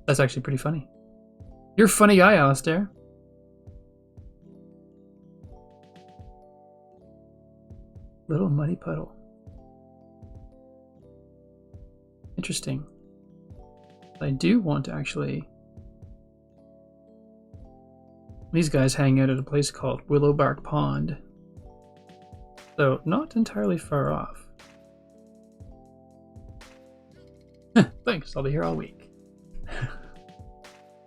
That's actually pretty funny. You're a funny guy, Alistair. Little muddy puddle. Interesting. I do want to actually... These guys hang out at a place called Willowbark Pond. So, not entirely far off. Thanks, I'll be here all week.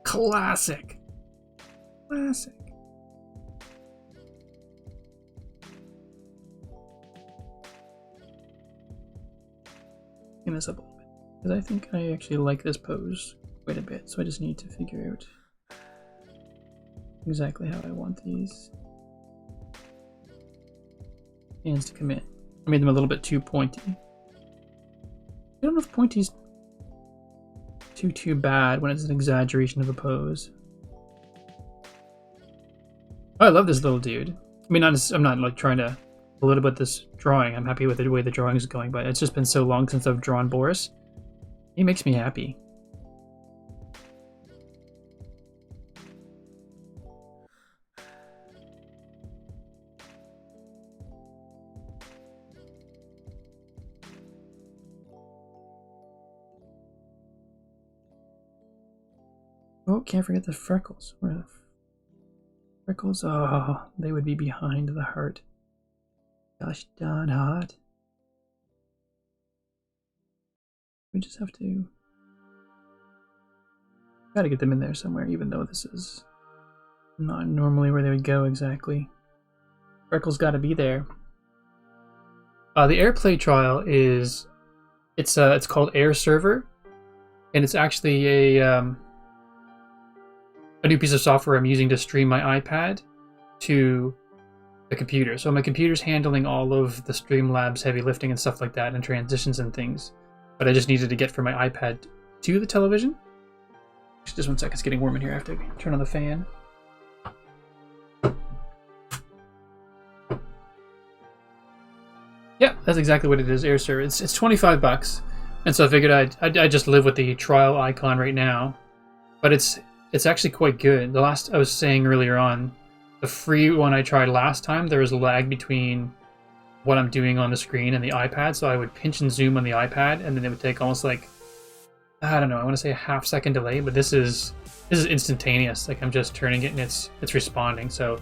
Classic. Classic. Clean this up a little bit, because I think I actually like this pose quite a bit, so I just need to figure out exactly how I want these hands to come in. I made them a little bit too pointy. I don't know if pointy's too bad when it's an exaggeration of a pose. Oh, I love this little dude. I mean, I'm not like trying to bullet about this drawing. I'm happy with the way the drawing is going, but it's just been so long since I've drawn Boris. He makes me happy. Oh, can't forget the freckles. Where are the freckles? Oh, they would be behind the heart. Gosh darn hot. We just have to... Gotta get them in there somewhere, even though this is not normally where they would go exactly. Freckles gotta be there. The AirPlay trial is... It's called Air Server, and it's actually a new piece of software I'm using to stream my iPad to the computer. So my computer's handling all of the Streamlabs heavy lifting and stuff like that, and transitions and things. But I just needed to get from my iPad to the television. Just 1 second, it's getting warm in here. I have to turn on the fan. Yeah, that's exactly what it is, Air Server. It's $25, and so I figured I'd just live with the trial icon right now. But it's actually quite good. The last I was saying earlier on, the free one I tried last time, there was a lag between what I'm doing on the screen and the iPad, so I would pinch and zoom on the iPad, and then it would take almost like, I don't know, I want to say a half-second delay, but this is instantaneous. Like, I'm just turning it and it's responding. So,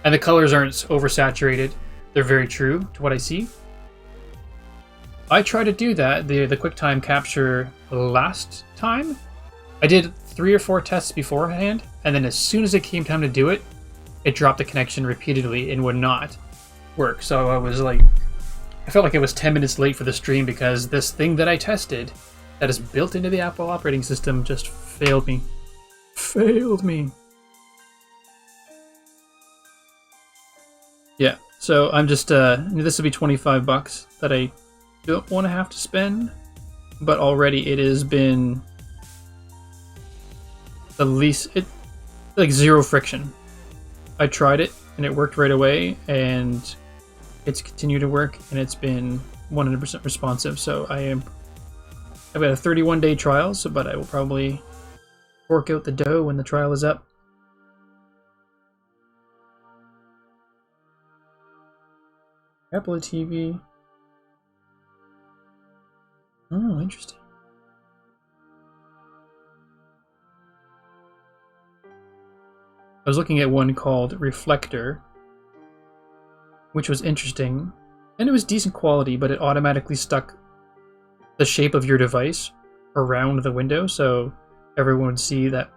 and the colors aren't oversaturated; they're very true to what I see. I tried to do that, the QuickTime capture last time. I did 3 or 4 tests beforehand, and then as soon as it came time to do it, it dropped the connection repeatedly and would not work. So I was like, I felt like it was 10 minutes late for the stream because this thing that I tested that is built into the Apple operating system just failed me. Failed me. Yeah, so I'm just, this will be $25 that I don't want to have to spend, but already it has been the least, like 0 friction. I tried it and it worked right away, and it's continued to work, and it's been 100% responsive. So I've got a 31-day trial, but I will probably fork out the dough when the trial is up. Apple TV. Oh, interesting. I was looking at one called Reflector, which was interesting, and it was decent quality, but it automatically stuck the shape of your device around the window, so everyone would see that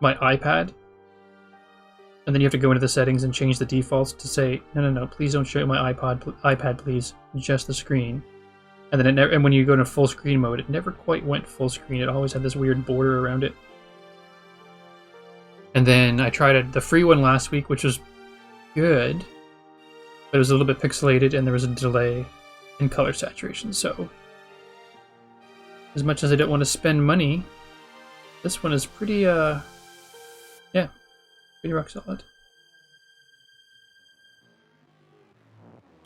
my iPad. And then you have to go into the settings and change the defaults to say, no, please don't show my iPad, please, just the screen. And then and when you go into full screen mode, it never quite went full screen. It always had this weird border around it. And then I tried the free one last week, which was good, but it was a little bit pixelated and there was a delay in color saturation. So as much as I don't want to spend money, this one is pretty, yeah, pretty rock solid.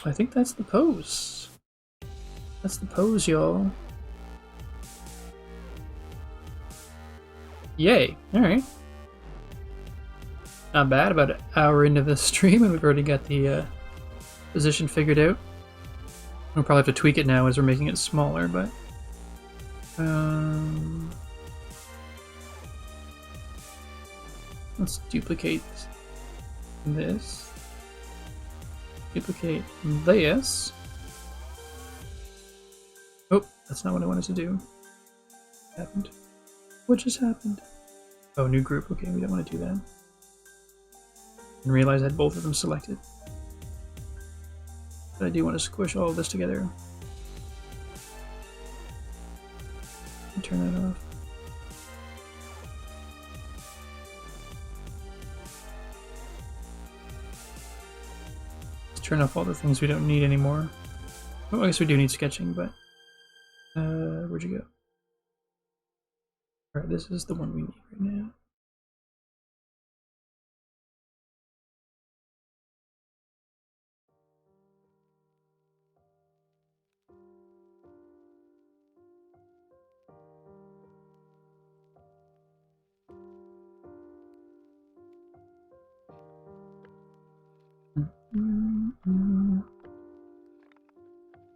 I think that's the pose. That's the pose, y'all. Yay. Alright. Not bad. About an hour into the stream and we've already got the position figured out. We'll probably have to tweak it now as we're making it smaller, but... let's duplicate this. Duplicate this. Oh, that's not what I wanted to do. What happened? What just happened? Oh, new group. Okay, we don't want to do that. And realize I had both of them selected. But I do want to squish all of this together. And turn that off. Let's turn off all the things we don't need anymore. Oh, I guess we do need sketching, but where'd you go? Alright, this is the one we need right now.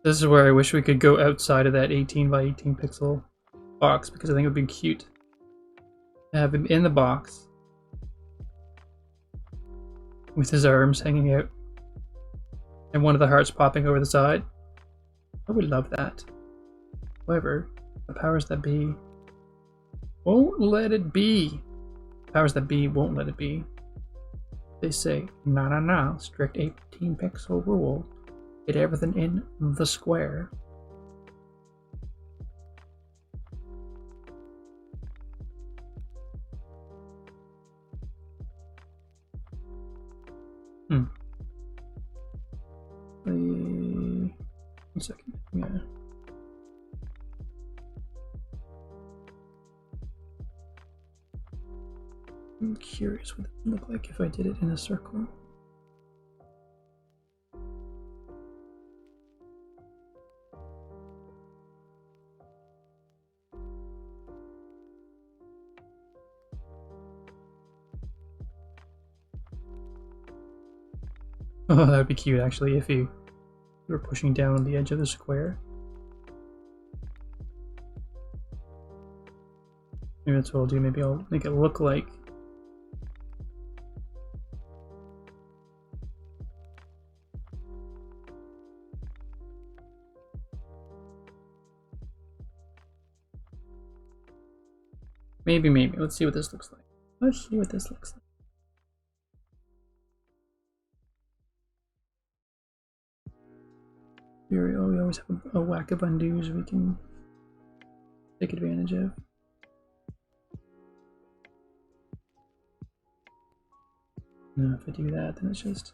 This is where I wish we could go outside of that 18 by 18 pixel box, because I think it would be cute to have him in the box with his arms hanging out and one of the hearts popping over the side. I would love that. However, the powers that be won't let it be. Powers that be won't let it be. They say, nah, strict 18 pixel rule. Get everything in the square. One second. Yeah. I'm curious what it would look like if I did it in a circle. Oh, that would be cute actually if you were pushing down on the edge of the square. Maybe that's what I'll do. Maybe I'll make it look like maybe. Let's see what this looks like. Let's see what this looks like. We always have a whack of undos we can take advantage of. No, if I do that, then it's just...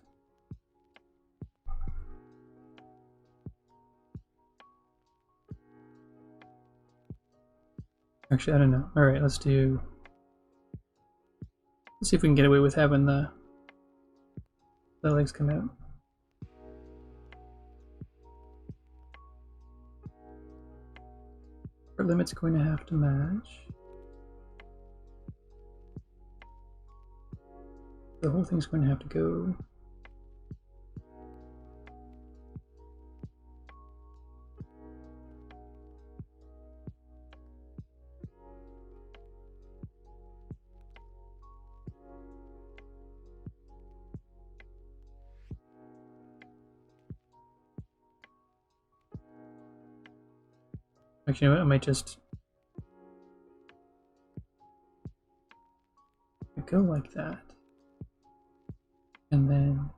Actually, I don't know. Alright, let's see if we can get away with having the legs come out. Our limit's going to have to match. The whole thing's going to have to go. Actually, you know what? I might just go like that. And then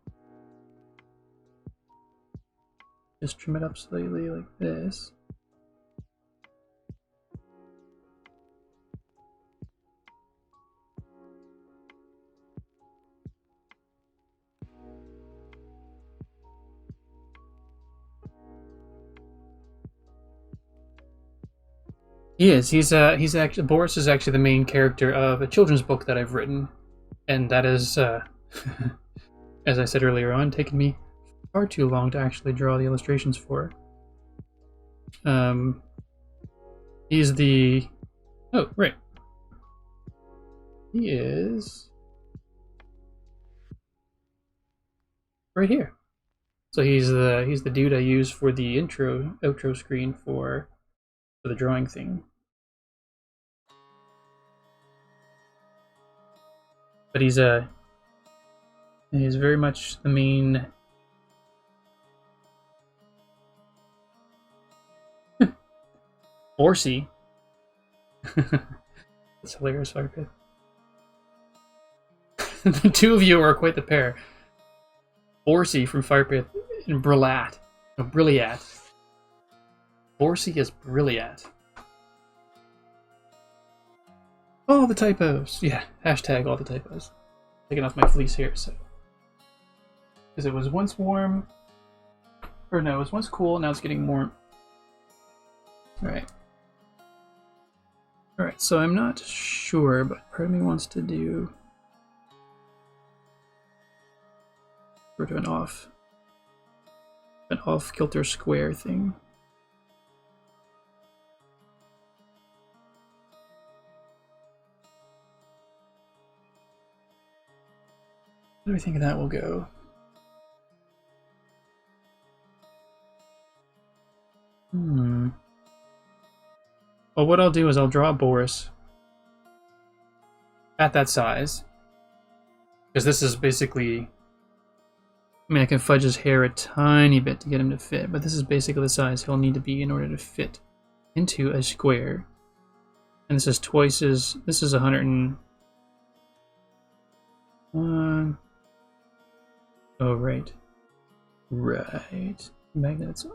just trim it up slightly like this. He is. He's actually Boris is actually the main character of a children's book that I've written, and that is, as I said earlier on, taken me far too long to actually draw the illustrations for. He's the oh right. He is right here. So he's the dude I use for the outro screen for the drawing thing. But he's very much the main Orsi. That's hilarious, Firepit. The two of you are quite the pair. Orsi from Firepit and Brillat. No, Brilliat. Orsi is Brilliat. All the typos. Yeah, hashtag all the typos. Taking off my fleece here, so. Because it was once warm. Or no, it was once cool, now it's getting warm. Alright. Alright, so I'm not sure, but part of me wants to do sort of an off-kilter square thing. Where do I think that will go? Well, what I'll do is I'll draw Boris at that size. Because this is basically... I mean, I can fudge his hair a tiny bit to get him to fit, but this is basically the size he'll need to be in order to fit into a square. And this is twice as... This is 100 and... oh, right. Right. Magnets.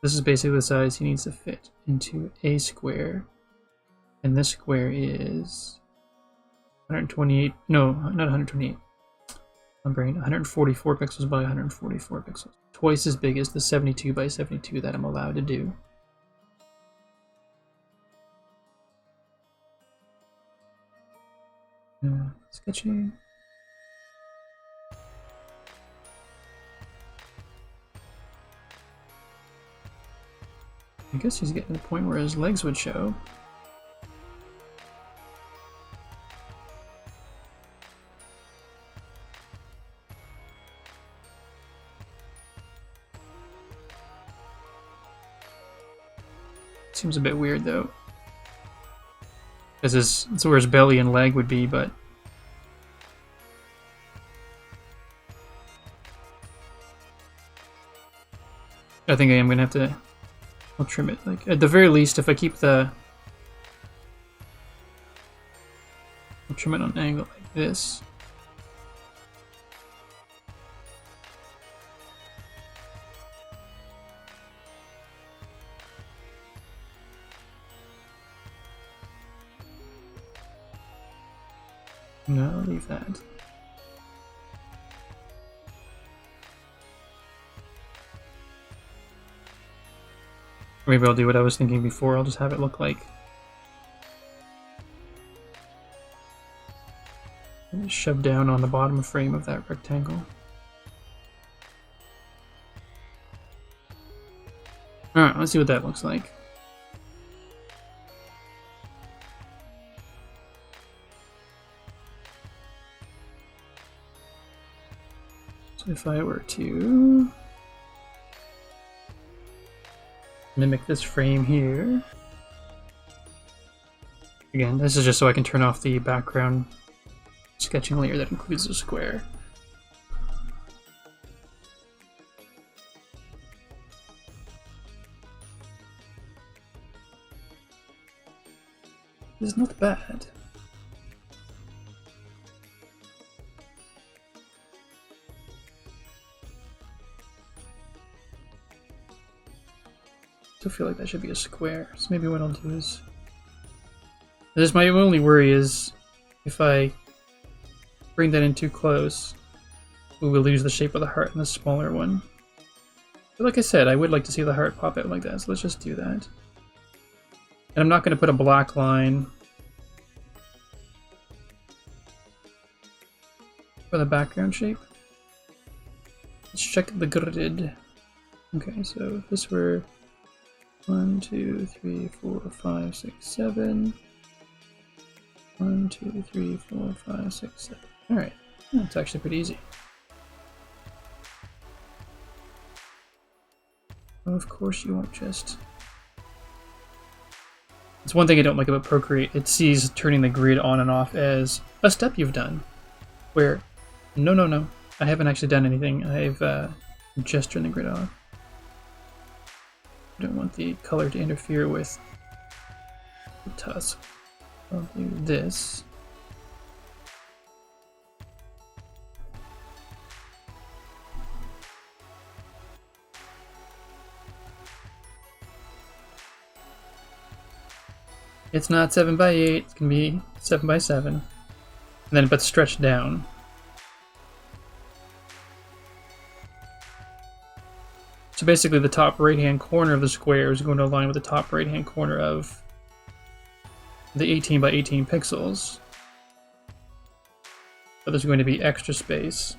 This is basically the size he needs to fit into a square. And this square is 128, no, not 128. I'm brain, 144 pixels by 144 pixels. Twice as big as the 72 by 72 that I'm allowed to do. Sketching. I guess he's getting to the point where his legs would show. Seems a bit weird though. Because it's where his belly and leg would be, but... I think I am gonna have to... I'll trim it, like, at the very least, if I keep the... I'll trim it on an angle like this. No, I'll leave that. Maybe I'll do what I was thinking before, I'll just have it look like... shoved down on the bottom frame of that rectangle. Alright, let's see what that looks like. So if I were to... mimic this frame here. Again, this is just so I can turn off the background sketching layer that includes the square. is not bad. I still feel like that should be a square, so maybe what I'll do is... This, my only worry is if I bring that in too close, we will lose the shape of the heart in the smaller one. But like I said, I would like to see the heart pop out like that, so let's just do that. And I'm not going to put a black line for the background shape. Let's check the grid. Okay, so if this were 1, 2, 3, 4, 5, 6, 7. 1, 2, 3, 4, 5, 6, 7. Alright, that's actually pretty easy. Oh, of course you won't just... It's one thing I don't like about Procreate. It sees turning the grid on and off as a step you've done. Where, no, I haven't actually done anything. I've just turned the grid off. I don't want the color to interfere with the tusk. I'll do this. It's not 7 by 8, it can be 7 by 7. And then but stretched down. So basically the top right hand corner of the square is going to align with the top right hand corner of the 18 by 18 pixels. But there's going to be extra space.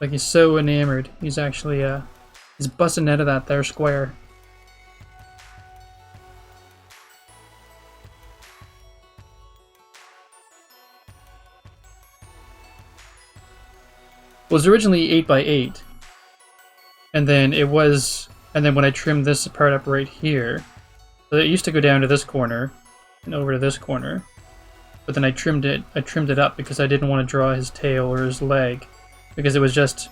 Like he's so enamored, he's actually he's busting out of that there square. It was originally 8 by 8. And then when I trimmed this part up right here, so it used to go down to this corner and over to this corner, but then I trimmed it up because I didn't want to draw his tail or his leg, because it was just,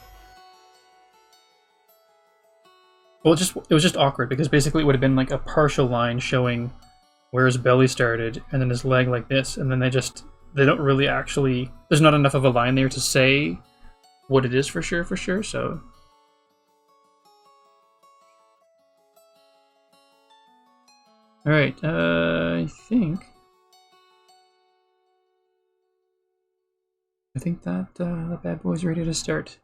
well, it was just awkward, because basically it would have been like a partial line showing where his belly started and then his leg like this, and then they don't really actually, there's not enough of a line there to say what it is for sure, so. Alright, I think that that bad boy's ready to start.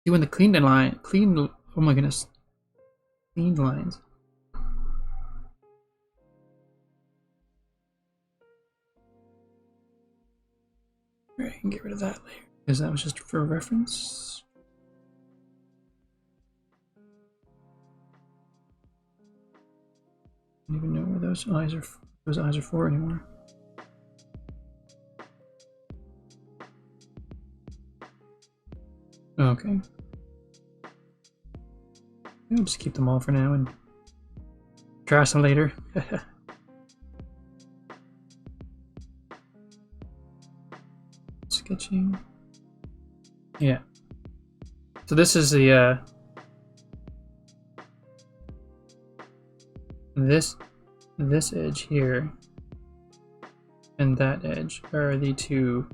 Doing the clean line, oh my goodness, clean lines. Alright, I can get rid of that later, because that was just for reference. I don't even know where those eyes are for anymore. Okay. I'll just keep them all for now and trash them later. Sketching. Yeah. So this is the this edge here and that edge are the two.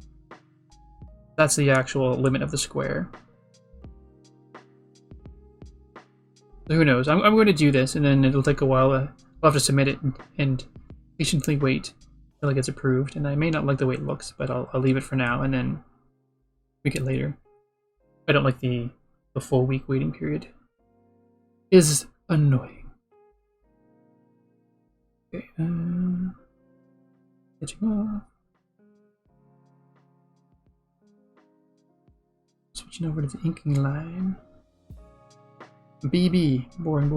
That's the actual limit of the square. So who knows? I'm going to do this, and then it'll take a while. I'll have to submit it and patiently wait until it gets approved. And I may not like the way it looks, but I'll leave it for now and then tweak it later. I don't like the full week waiting period. Is annoying. Okay, sketching off. Switching over to the inking line. BB, boring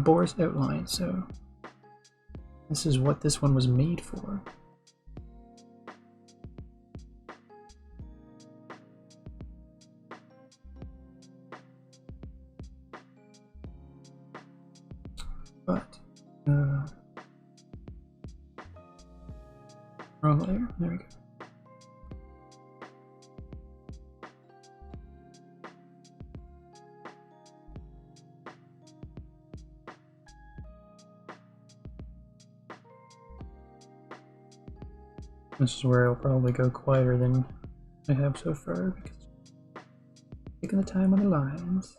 bores outline. So this is what this one was made for. But wrong layer. There we go. This is where I'll probably go quieter than I have so far, because taking the time on the lines.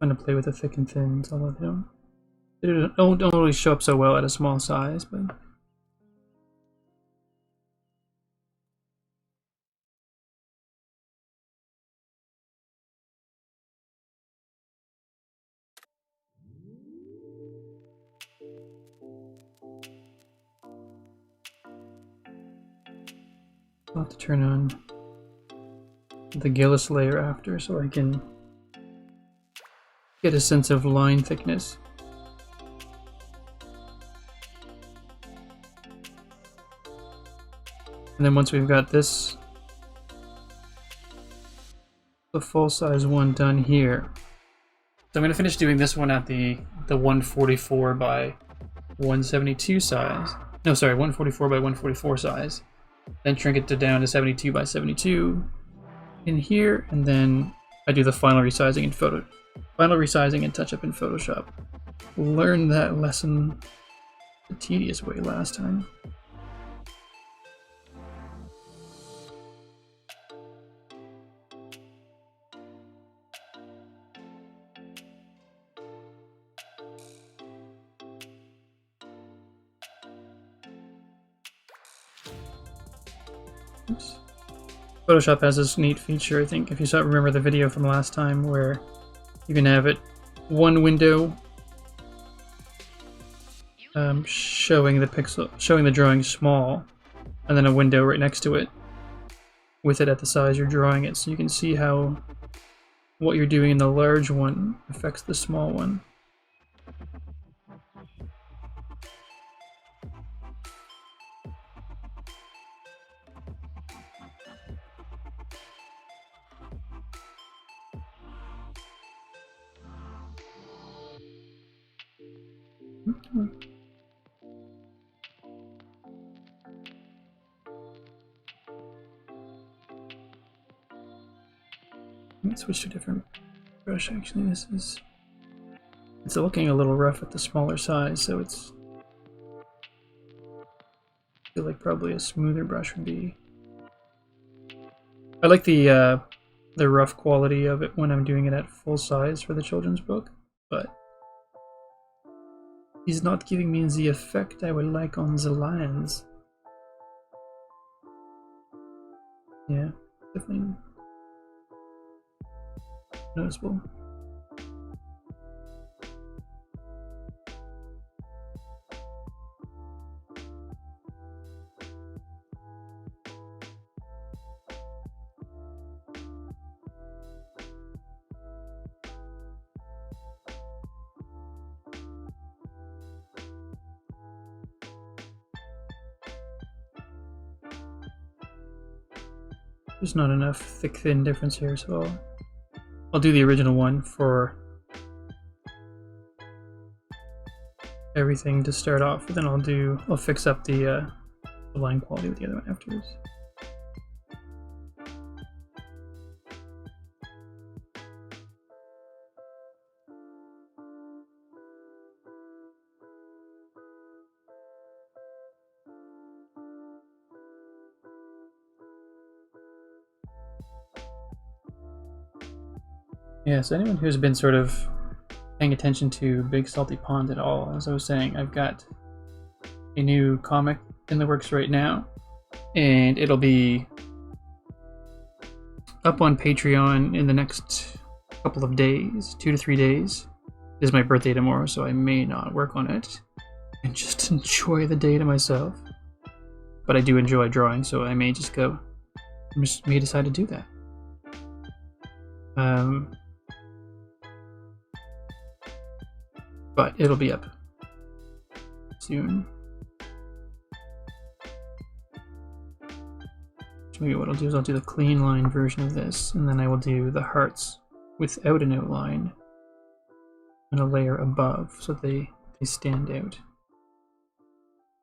Trying to play with the thick and thins, although they don't really show up so well at a small size, but I'll have to turn on the Gillis layer after so I can get a sense of line thickness. And then once we've got this, the full size one done here. So I'm going to finish doing this one at the 144 by 172 size. No, sorry, 144 by 144 size. Then shrink it down to 72 by 72 in here, and then I do the final resizing and touch up in Photoshop. Learned that lesson the tedious way last time. Oops. Photoshop has this neat feature, I think, if you remember the video from last time, where you can have it one window showing the drawing small, and then a window right next to it with it at the size you're drawing it, so you can see how what you're doing in the large one affects the small one. Let's switch to a different brush. Actually, it's looking a little rough at the smaller size, so it's I feel like probably a smoother brush would be. I like the rough quality of it when I'm doing it at full size for the children's book, but he's not giving me the effect I would like on the lines. Yeah, definitely noticeable. There's not enough thick-thin difference here, so I'll do the original one for everything to start off, but then I'll fix up the line quality with the other one afterwards. Yeah, so anyone who's been sort of paying attention to Big Salty Pond at all, as I was saying, I've got a new comic in the works right now, and it'll be up on Patreon in the next couple of days, 2 to 3 days. It is my birthday tomorrow, so I may not work on it and just enjoy the day to myself. But I do enjoy drawing, so I may just may decide to do that. But it'll be up soon. So maybe what I'll do is I'll do the clean line version of this, and then I will do the hearts without an outline and a layer above, so they stand out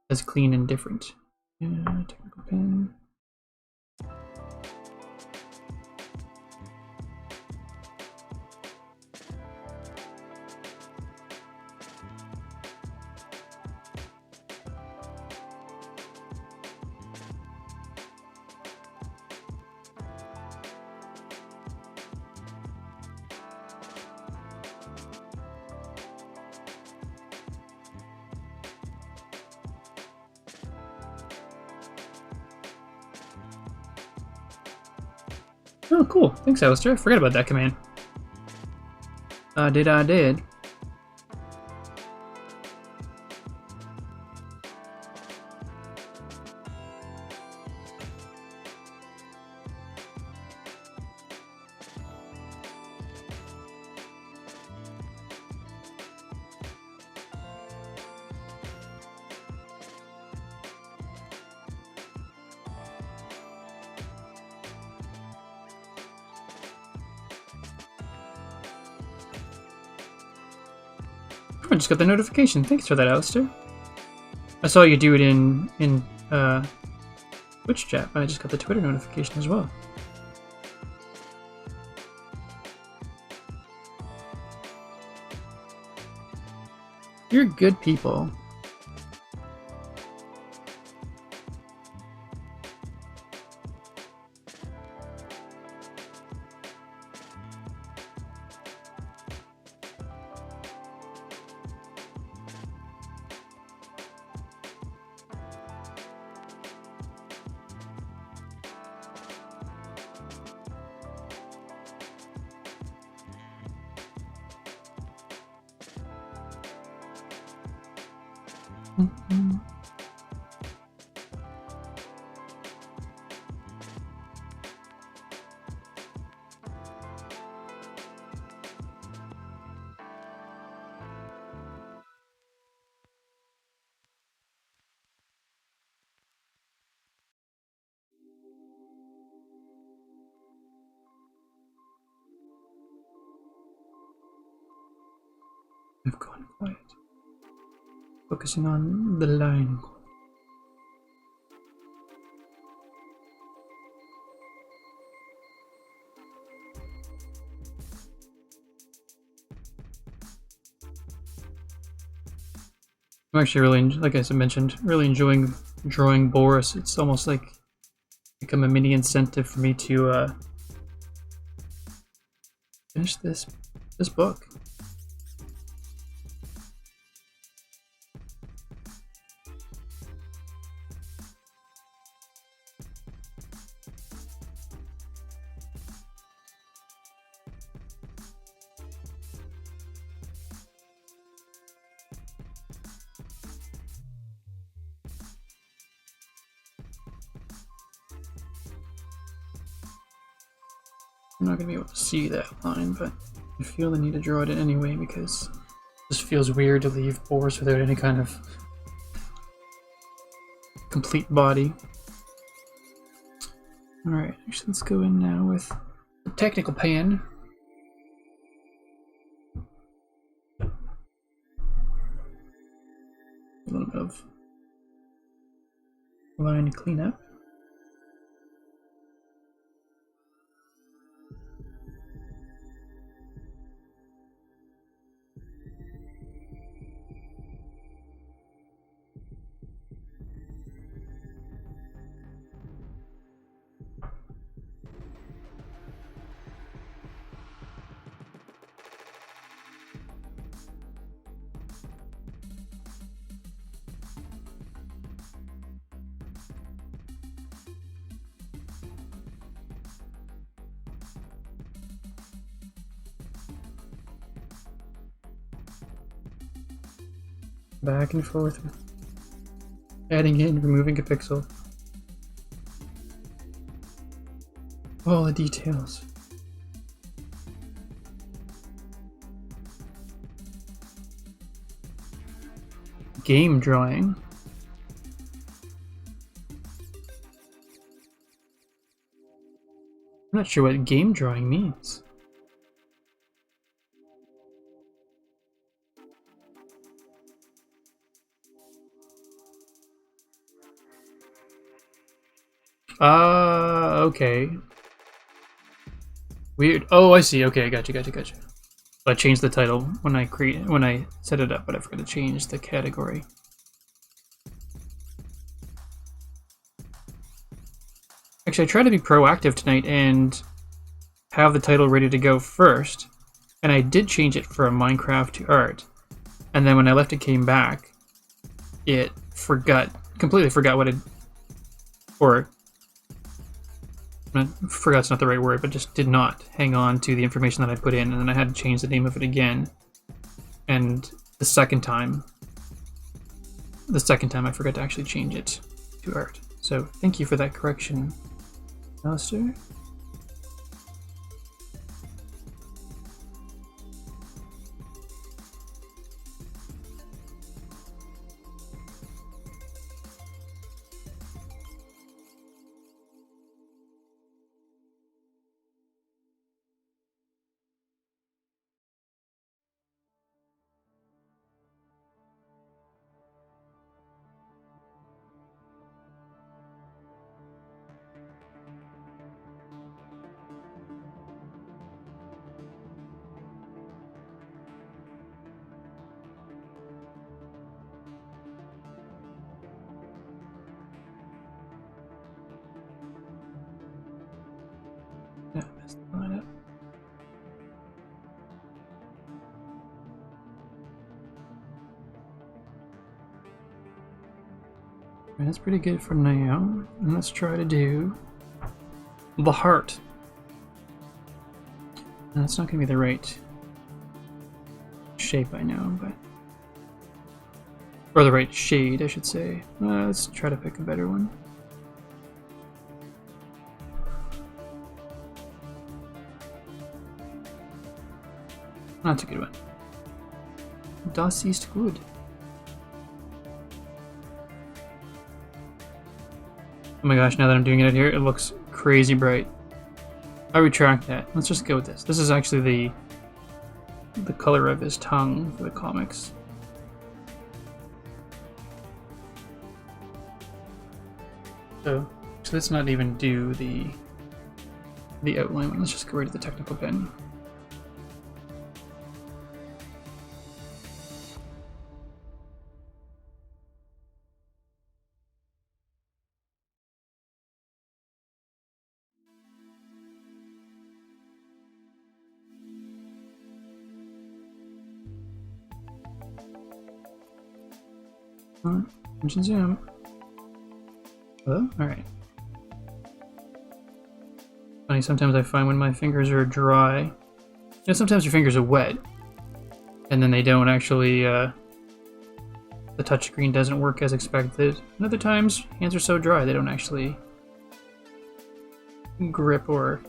as clean and different. Yeah, technical pen. Oh, cool. Thanks, Alistair. I forgot about that command. I did. I just got the notification. Thanks for that, Alistair. I saw you do it in Twitch chat, but I just got the Twitter notification as well. You're good people. I've gone quiet. Focusing on the line. I'm actually really, like I mentioned, really enjoying drawing Boris. It's almost like become a mini incentive for me to finish this book. I'm not going to be able to see that line, but I feel the need to draw it in anyway because it just feels weird to leave Boris without any kind of complete body. Alright, actually let's go in now with the technical pan. A little bit of line cleanup. Back and forth, adding in, removing a pixel. All the details. Game drawing. I'm not sure what game drawing means. Okay. Weird. Oh, I see. Okay, gotcha. I changed the title when I set it up, but I forgot to change the category. Actually, I tried to be proactive tonight and have the title ready to go first, and I did change it from Minecraft to art. And then when I left it came back, it completely forgot what it, or forgot's not the right word, but just did not hang on to the information that I put in, and then I had to change the name of it again. And the second time I forgot to actually change it to art. So thank you for that correction, Alistair. Yeah, messed the line up. That's pretty good for now. And let's try to do the heart. Now, that's not going to be the right shape, I know, but... Or the right shade, I should say. Let's try to pick a better one. That's a good one. Das ist gut. Oh my gosh, now that I'm doing it out here, it looks crazy bright. I retract that. Let's just go with this. This is actually the color of his tongue for the comics. So let's not even do the outline one. Let's just go right to the technical pen. Punch and zoom. Hello? Alright. Funny, sometimes I find when my fingers are dry, you know, sometimes your fingers are wet, and then they don't actually, the touchscreen doesn't work as expected. And other times, hands are so dry they don't actually grip, or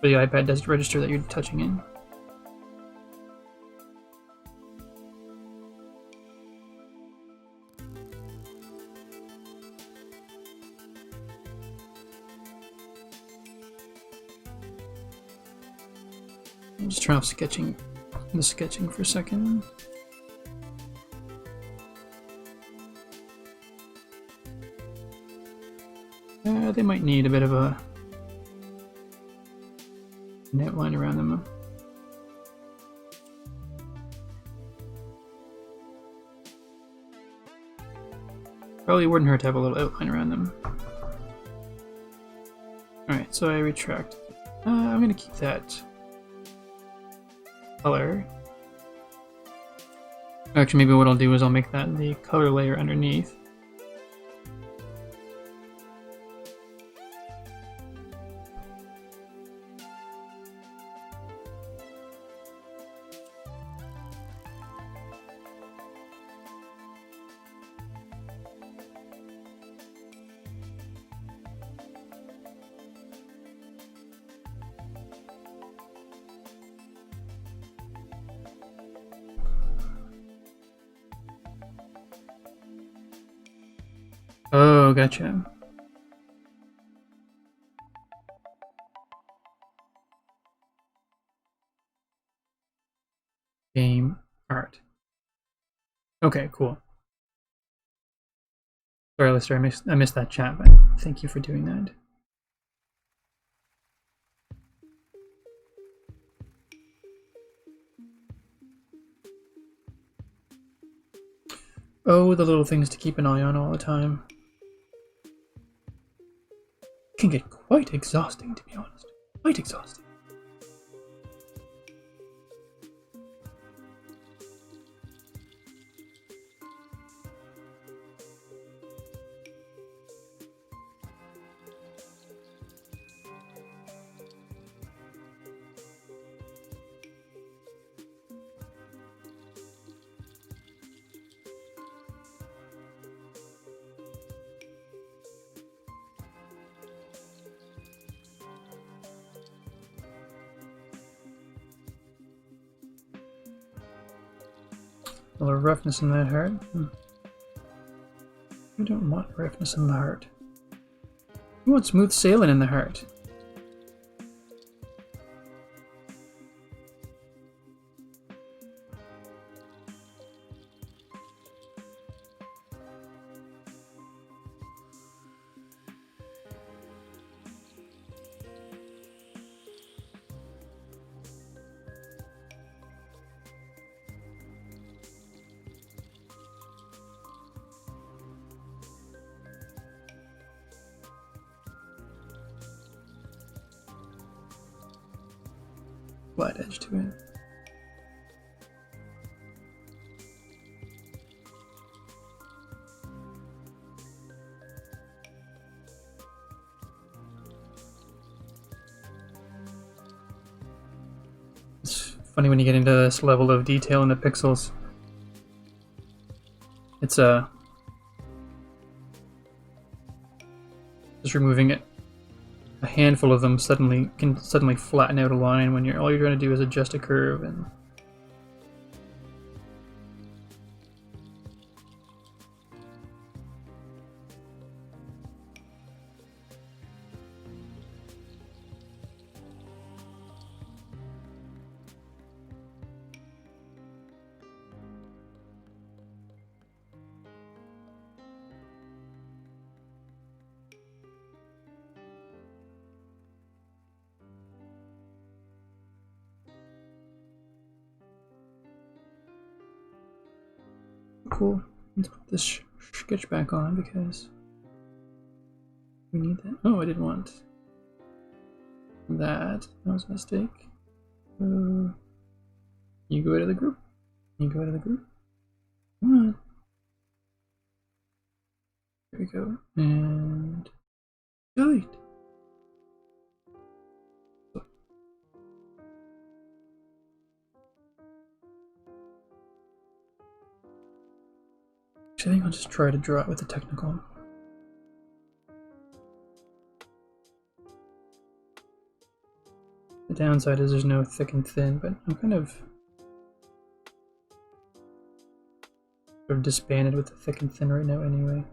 the iPad doesn't register that you're touching it. Just turn off the sketching for a second. They might need a bit of an outline around them. Probably wouldn't hurt to have a little outline around them. Alright, so I retract. I'm gonna keep that color. Actually, maybe what I'll do is I'll make that the color layer underneath. Oh, gotcha. Game art. Okay, cool. Sorry, Lister, I missed that chat, but thank you for doing that. Oh, the little things to keep an eye on all the time. It can get quite exhausting, to be honest. Quite exhausting. A little roughness in that heart. We don't want roughness in the heart. We want smooth sailing in the heart. Flat edge to it. It's funny when you get into this level of detail in the pixels. It's just removing it. A handful of them can suddenly flatten out a line when all you're trying to do is adjust a curve. And cool. Let's put this sketch back on because we need that. Oh, I didn't want that. That was a mistake. You go out of the group. You go out of the group. Come on. There we go. And delete. Actually, I think I'll just try to draw it with the technical. The downside is there's no thick and thin, but I'm kind of sort of disbanded with the thick and thin right now anyway.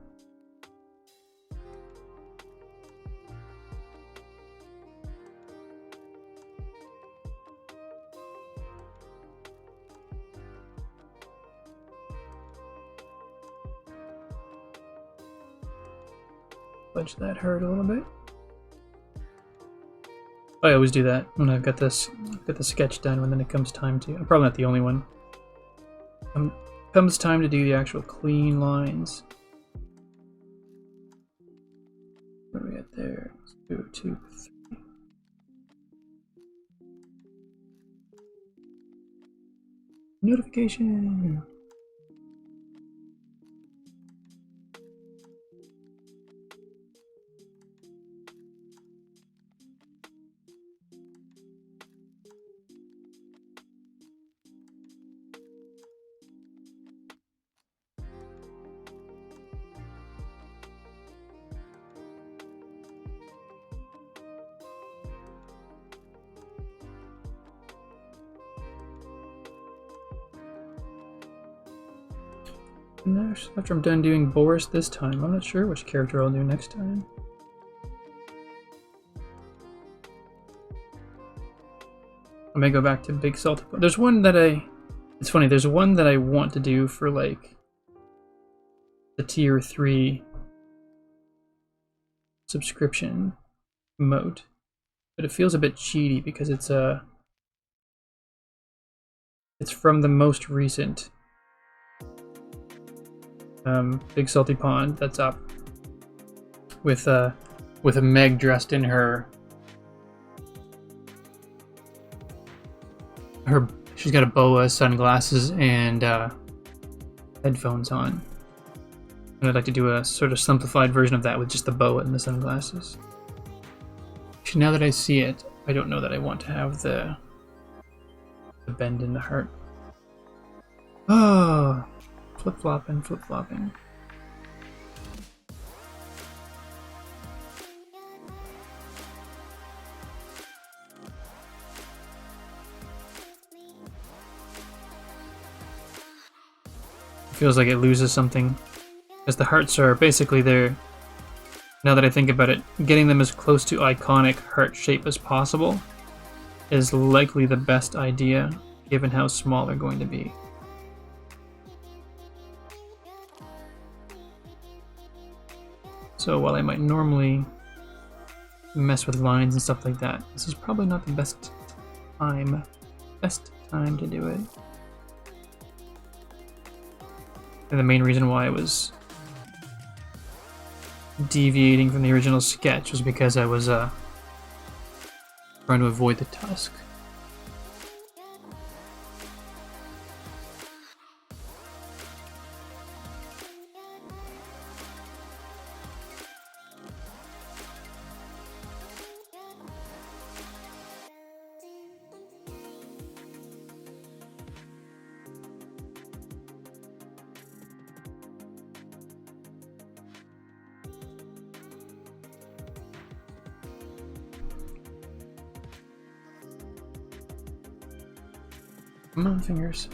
Fudge that hurt a little bit. I always do that when I've got this, the sketch done. When then it comes time to, I'm probably not the only one. Comes time to do the actual clean lines. What do we got there? Let's do 2, 3. Notification. After I'm done doing Boris this time, I'm not sure which character I'll do next time. I may go back to Big Salty. There's one that it's funny, there's one that I want to do for like the tier 3 subscription emote, but it feels a bit cheaty because it's from the most recent Big Salty Pond that's up with a Meg dressed in her she's got a boa, sunglasses, and headphones on. And I'd like to do a sort of simplified version of that with just the boa and the sunglasses. Actually, now that I see it, I don't know that I want to have the bend in the heart. Oh, flip-flopping, flip-flopping. feels like it loses something. Because the hearts are basically there. Now that I think about it, getting them as close to iconic heart shape as possible is likely the best idea, given how small they're going to be. So while I might normally mess with lines and stuff like that, this is probably not the best time to do it. And the main reason why I was deviating from the original sketch was because I was trying to avoid the tusk. Come on, fingers.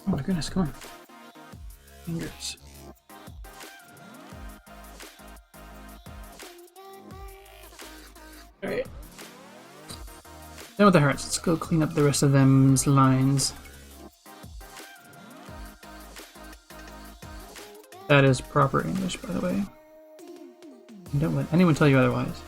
Oh my goodness, come on. Fingers. Alright. Done with the hearts. Let's go clean up the rest of them's lines. That is proper English, by the way. And don't let anyone tell you otherwise.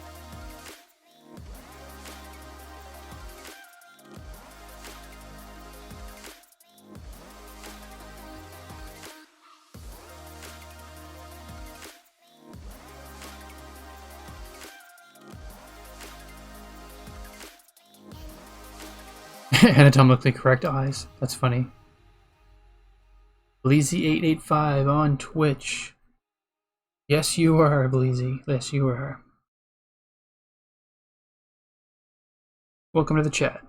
Anatomically correct eyes. That's funny. Bleezy885 on Twitch. Yes, you are, Bleezy. Yes, you are. Welcome to the chat.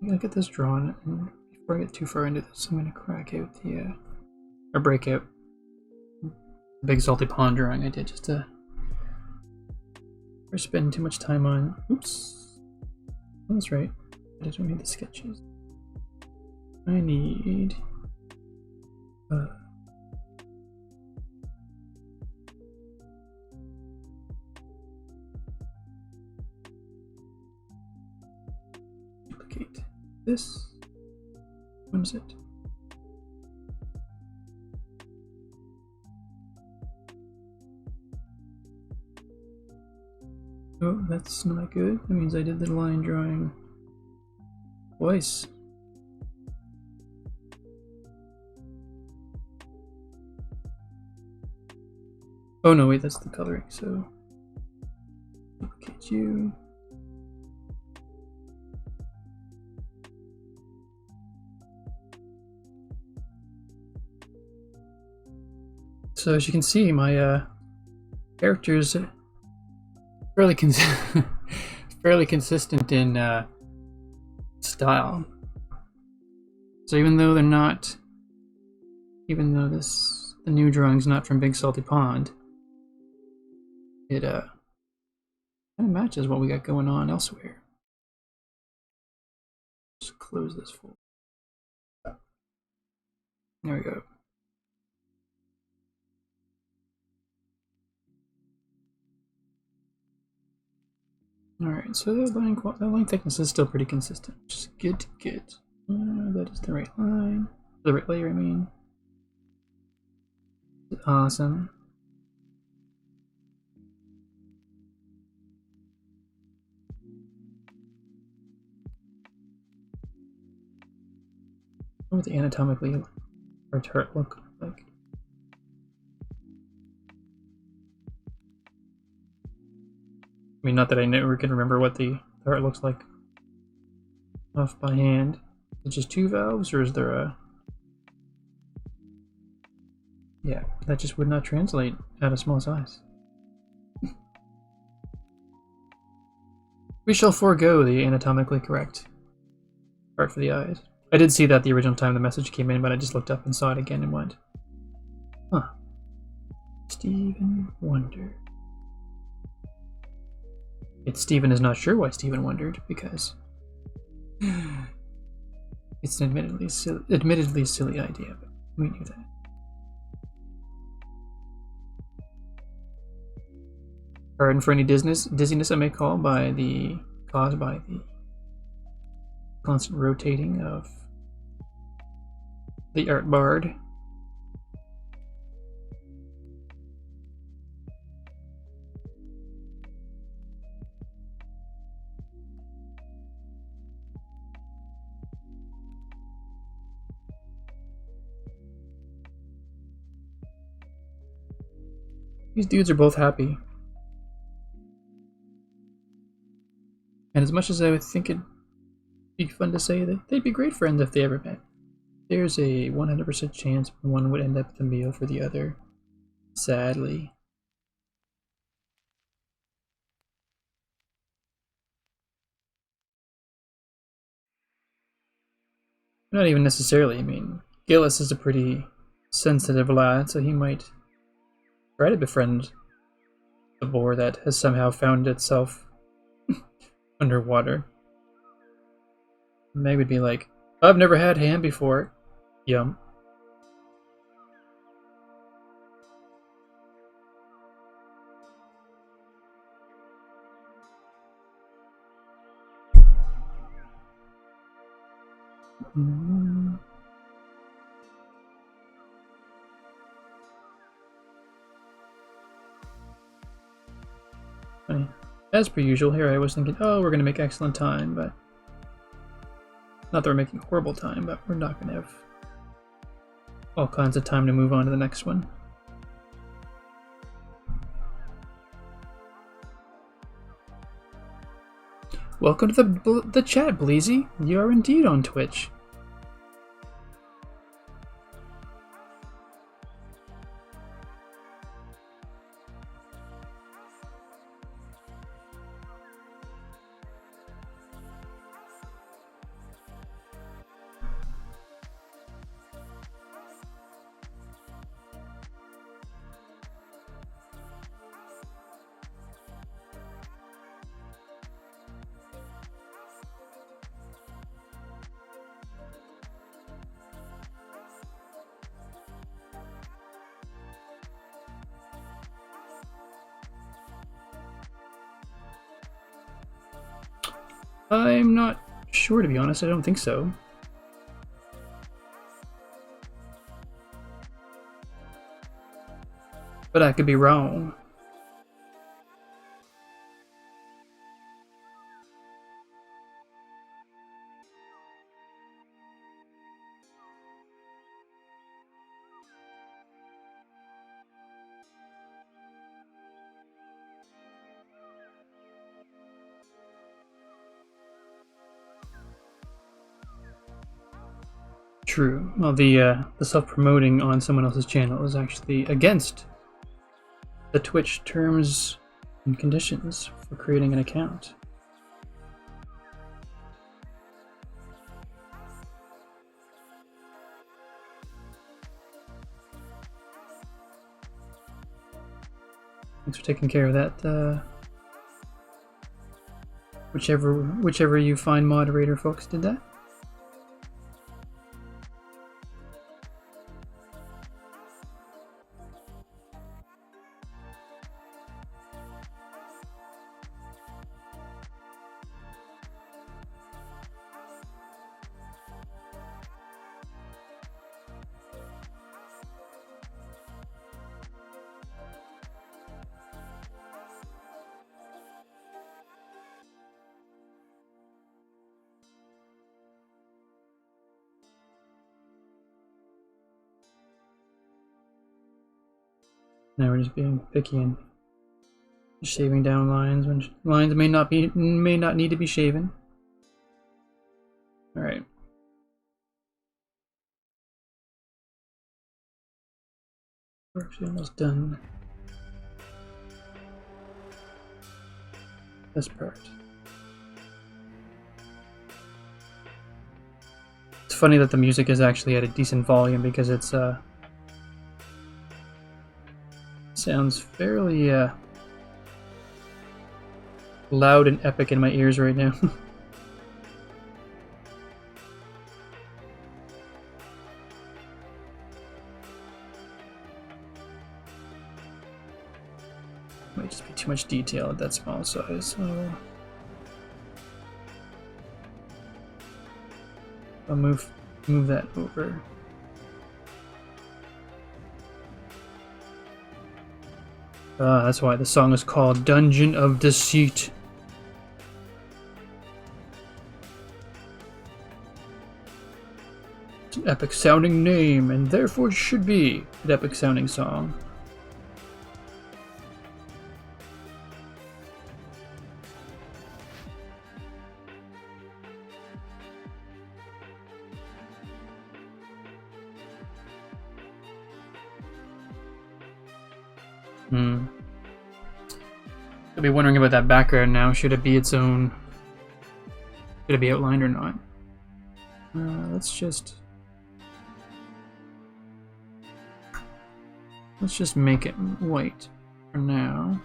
I'm gonna get this drawn, and before I get too far into this, I'm gonna crack out the, or break out the big salty pond drawing I did just to spend too much time on. Oops. That's right. I don't need the sketches. I need duplicate this. When is it? Oh, that's not good. That means I did the line drawing twice. Oh no, wait, that's the coloring, so duplicate you. So as you can see, my characters are fairly fairly consistent in style. So even though they're not, even though the new drawing's not from Big Salty Pond, it kind of matches what we got going on elsewhere. Just close this folder. There we go. Alright, so the line thickness is still pretty consistent, which is good to get. That is the right line. The right layer, I mean. Awesome. What would the anatomically or turret look like? I mean, not that I never can remember what the turret looks like off by hand. Is it just 2 valves, or is there a... Yeah, that just would not translate at a small size. We shall forego the anatomically correct part for the eyes. I did see that the original time the message came in, but I just looked up and saw it again and went, huh. Stephen wondered. Yet Stephen is not sure why Stephen wondered, because it's an admittedly silly idea, but we knew that. Pardon for any dizziness I may caused by the constant rotating of the art bard. These dudes are both happy. And as much as I would think it'd be fun to say that they'd be great friends if they ever met, there's a 100% chance one would end up with a meal for the other. Sadly. Not even necessarily. I mean, Gillis is a pretty sensitive lad, so he might try to befriend the boar that has somehow found itself underwater. Meg would be like, I've never had ham before. Yum. Funny. As per usual, here I was thinking, oh, we're going to make excellent time, but... Not that we're making horrible time, but we're not going to have all kinds of time to move on to the next one. Welcome to the chat, Bleezy. You are indeed on Twitch. I'm not sure, to be honest. I don't think so. But I could be wrong. True. Well, the self-promoting on someone else's channel is actually against the Twitch terms and conditions for creating an account. Thanks for taking care of that. Whichever you find moderator folks did that. Now we're just being picky and shaving down lines when lines may not need to be shaven. All right. We're actually almost done this part. It's funny that the music is actually at a decent volume because it's sounds fairly loud and epic in my ears right now. Might just be too much detail at that small size, so I'll move that over. That's why the song is called Dungeon of Deceit. It's an epic sounding name, and therefore should be an epic sounding song. I'll be wondering about that background now. Should it be its own? Should it be outlined or not? Let's just make it white for now.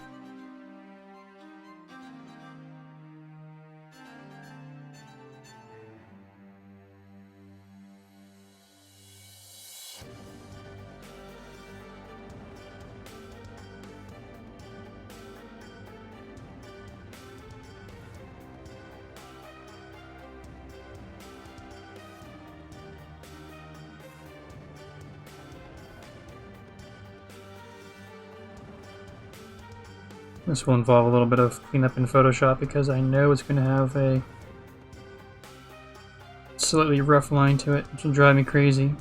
This will involve a little bit of cleanup in Photoshop because I know it's going to have a slightly rough line to it, which will drive me crazy.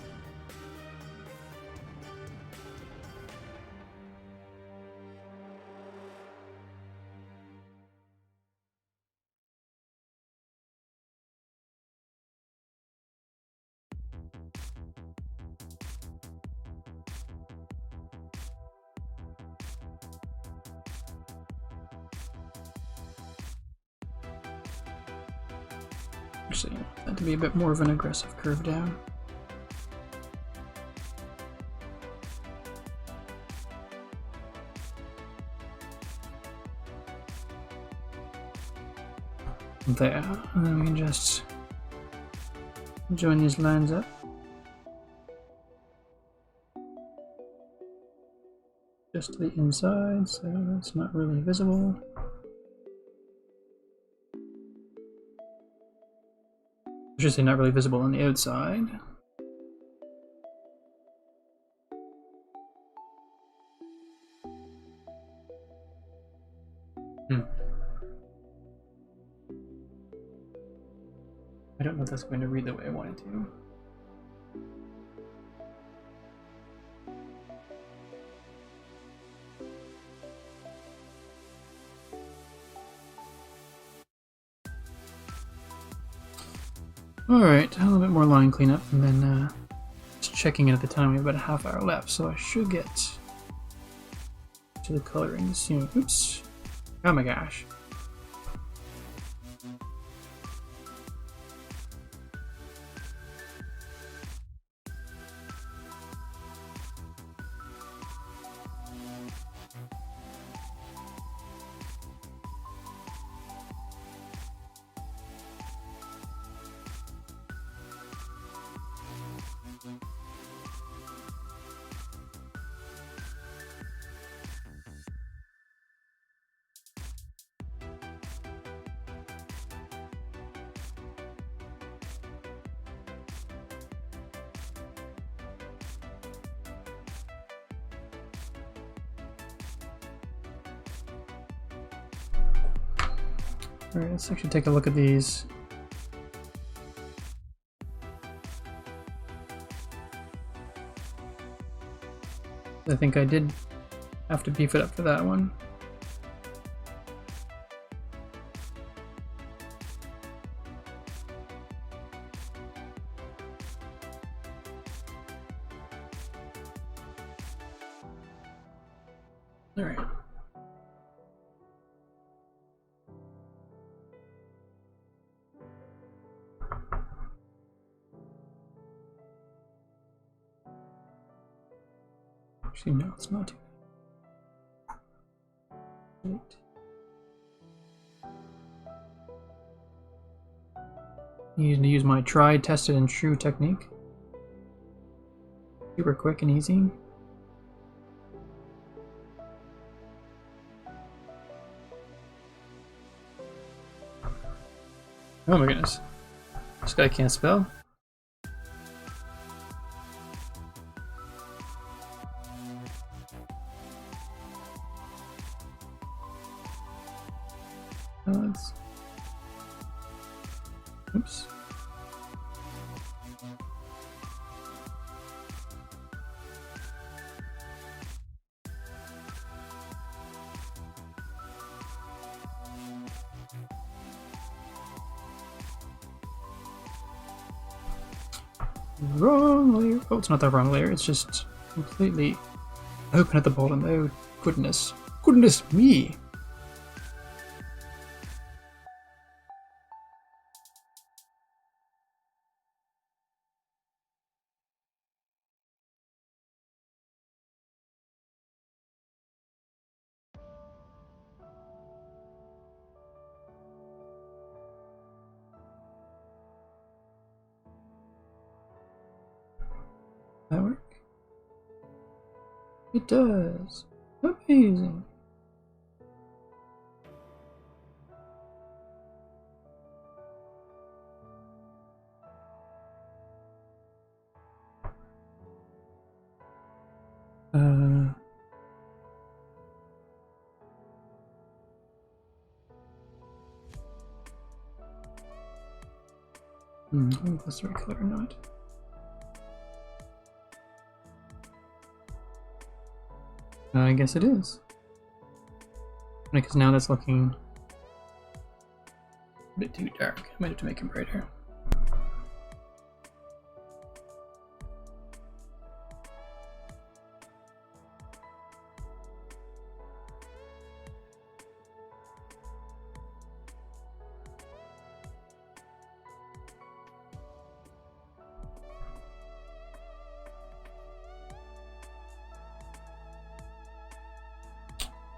Actually, that to be a bit more of an aggressive curve down. There, and then we can just join these lines up. Just to the inside, so that's not really visible. I should say not really visible on the outside. I don't know if that's going to read the way I want it to. Alright, a little bit more line cleanup, and then just checking in at the time. We have about a half hour left, so I should get to the coloring soon. Oops. Oh my gosh. Alright, let's actually take a look at these. I think I did have to beef it up for that one. All right. Actually, no, it's not too late. Need to use my tried, tested, and true technique. Super quick and easy. Oh my goodness. This guy can't spell. Oops. Wrong layer. Oh, it's not the wrong layer. It's just completely open at the bottom. Oh, goodness. Goodness me. That work? It does. Amazing. I don't know if that's the right color or not. I guess it is. Because now that's looking a bit too dark. I might have to make it brighter.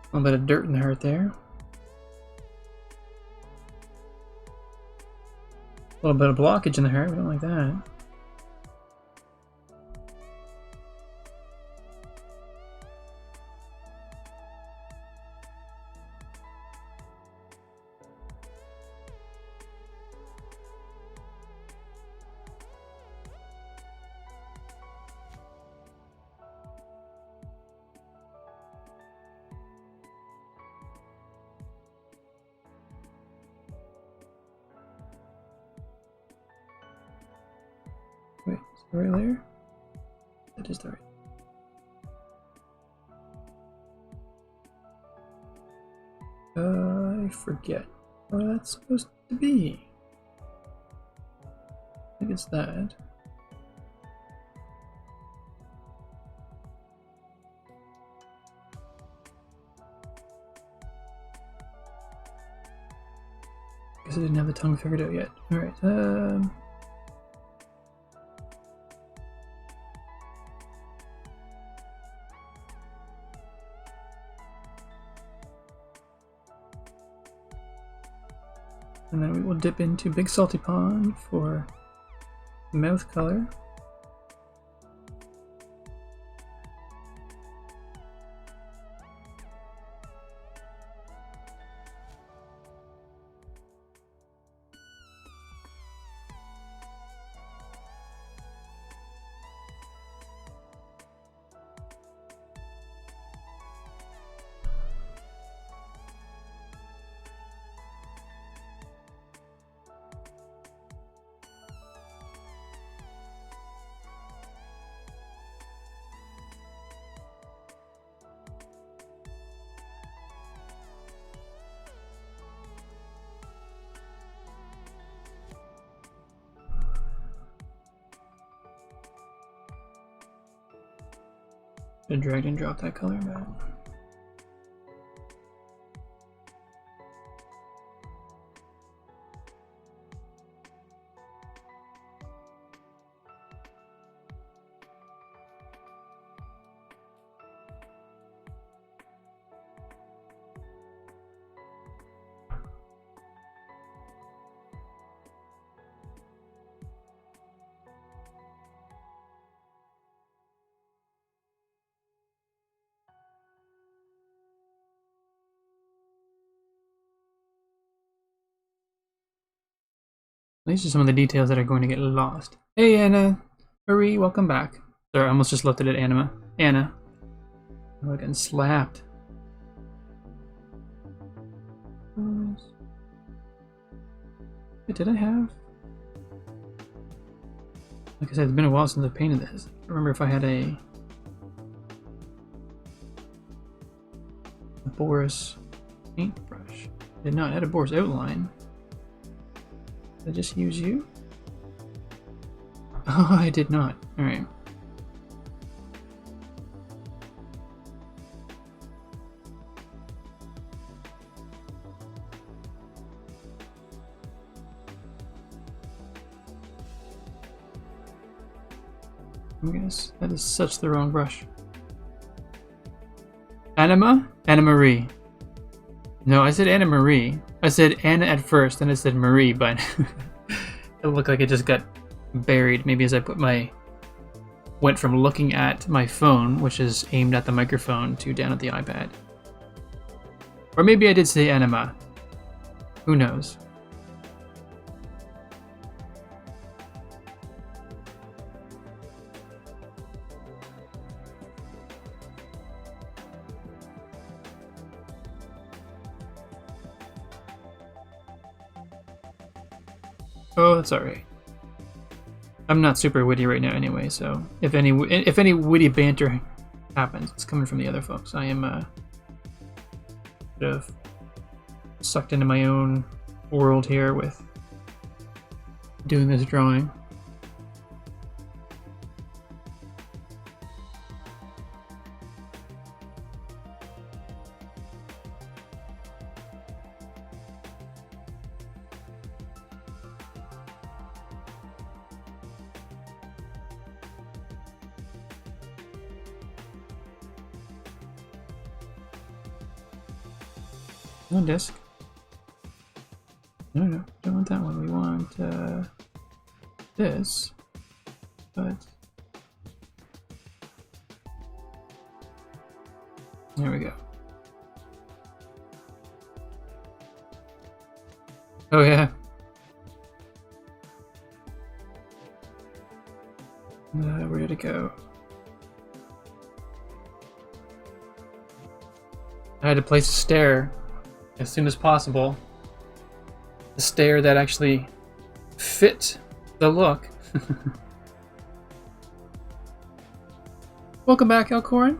A little bit of dirt in the heart there. A little bit of blockage in the heart. We don't like that. Wait, is that the right layer? That is the right. I forget what that's supposed to be. I think it's that. Guess I didn't have the tongue figured out yet. Alright, and then we will dip into Big Salty Pond for mouth color. I dragged and dropped that color back. These are some of the details that are going to get lost. Hey Anna, Marie, welcome back. Sorry, I almost just left it at Anna. Anna. I'm getting slapped. Did I have? Like I said, it's been a while since I painted this. I remember if I had a Boris paintbrush. I did not. I had a Boris outline. Did I just use you? Oh, I did not. Alright. I guess that is such the wrong brush. Anima? Anna Marie. No, I said Anna Marie. I said Anna at first, then I said Marie, but it looked like it just got buried. Maybe as I went from looking at my phone, which is aimed at the microphone, to down at the iPad. Or maybe I did say Anima. Who knows? Oh, that's alright. I'm not super witty right now anyway, so if any witty banter happens, it's coming from the other folks. I am sort of sucked into my own world here with doing this drawing. No disc. No, don't want that one. We want this, but there we go. Oh yeah. Where did it go? I had to place a stair as soon as possible. A stair that actually fit the look. Welcome back, Elcorin.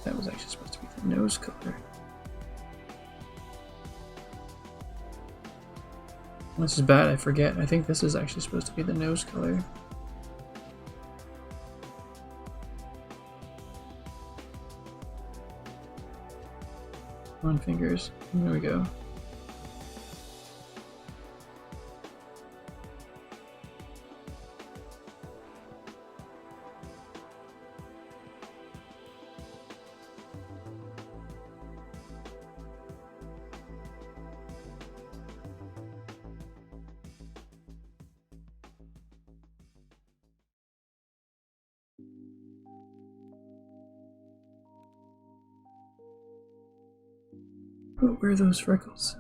That was actually supposed to be the nose color. This is bad, I forget. I think this is actually supposed to be the nose color. On fingers. There we go. Oh, where are those freckles?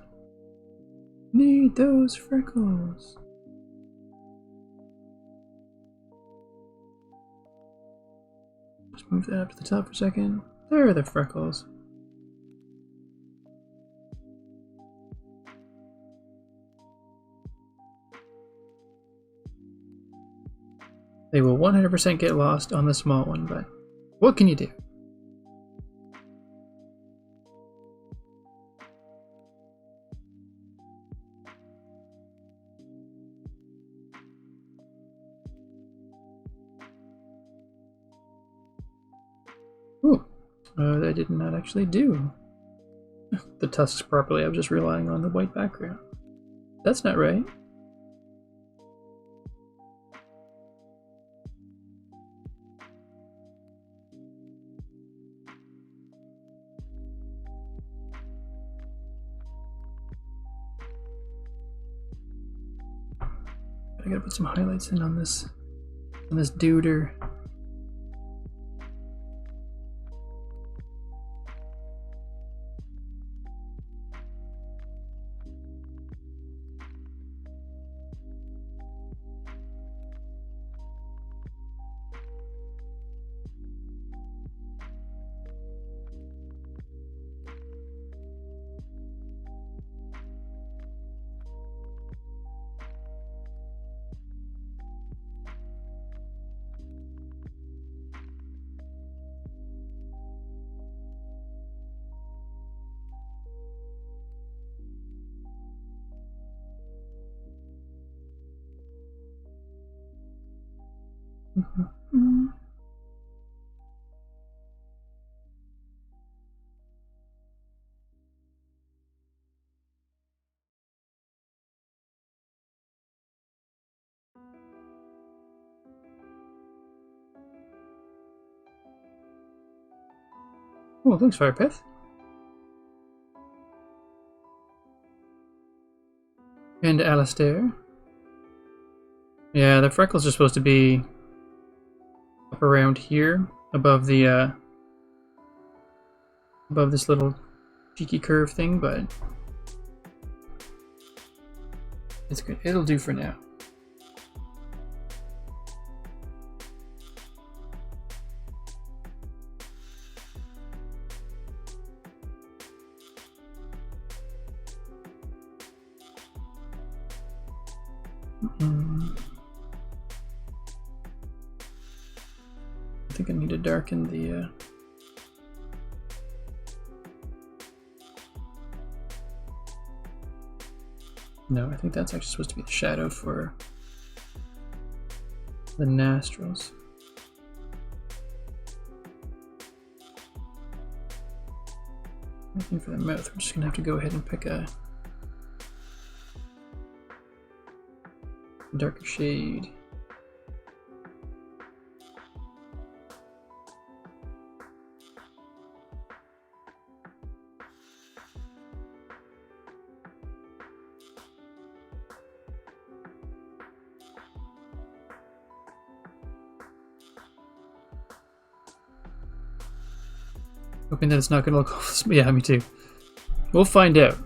Need those freckles. Just move that up to the top for a second. There are the freckles. They will 100% get lost on the small one, but what can you do? I did not actually do the tusks properly. I was just relying on the white background. That's not right. I gotta put some highlights in on this duder. Oh, thanks, Firepith. And Alistair. Yeah, the freckles are supposed to be up around here, above the above this little cheeky curve thing, but it's good. It'll do for now. I think I need to darken the no, I think that's actually supposed to be the shadow for the nostrils. I think for the mouth, we're just gonna have to go ahead and pick a darker shade. Hoping that it's not gonna look awful. Yeah, me too. We'll find out.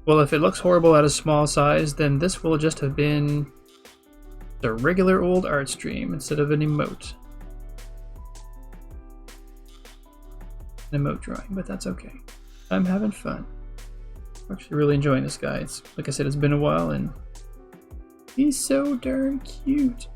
Well, if it looks horrible at a small size, then this will just have been a regular old art stream instead of an emote. An emote drawing, but that's okay. I'm having fun. I'm actually really enjoying this guy. It's, like I said, it's been a while and he's so darn cute.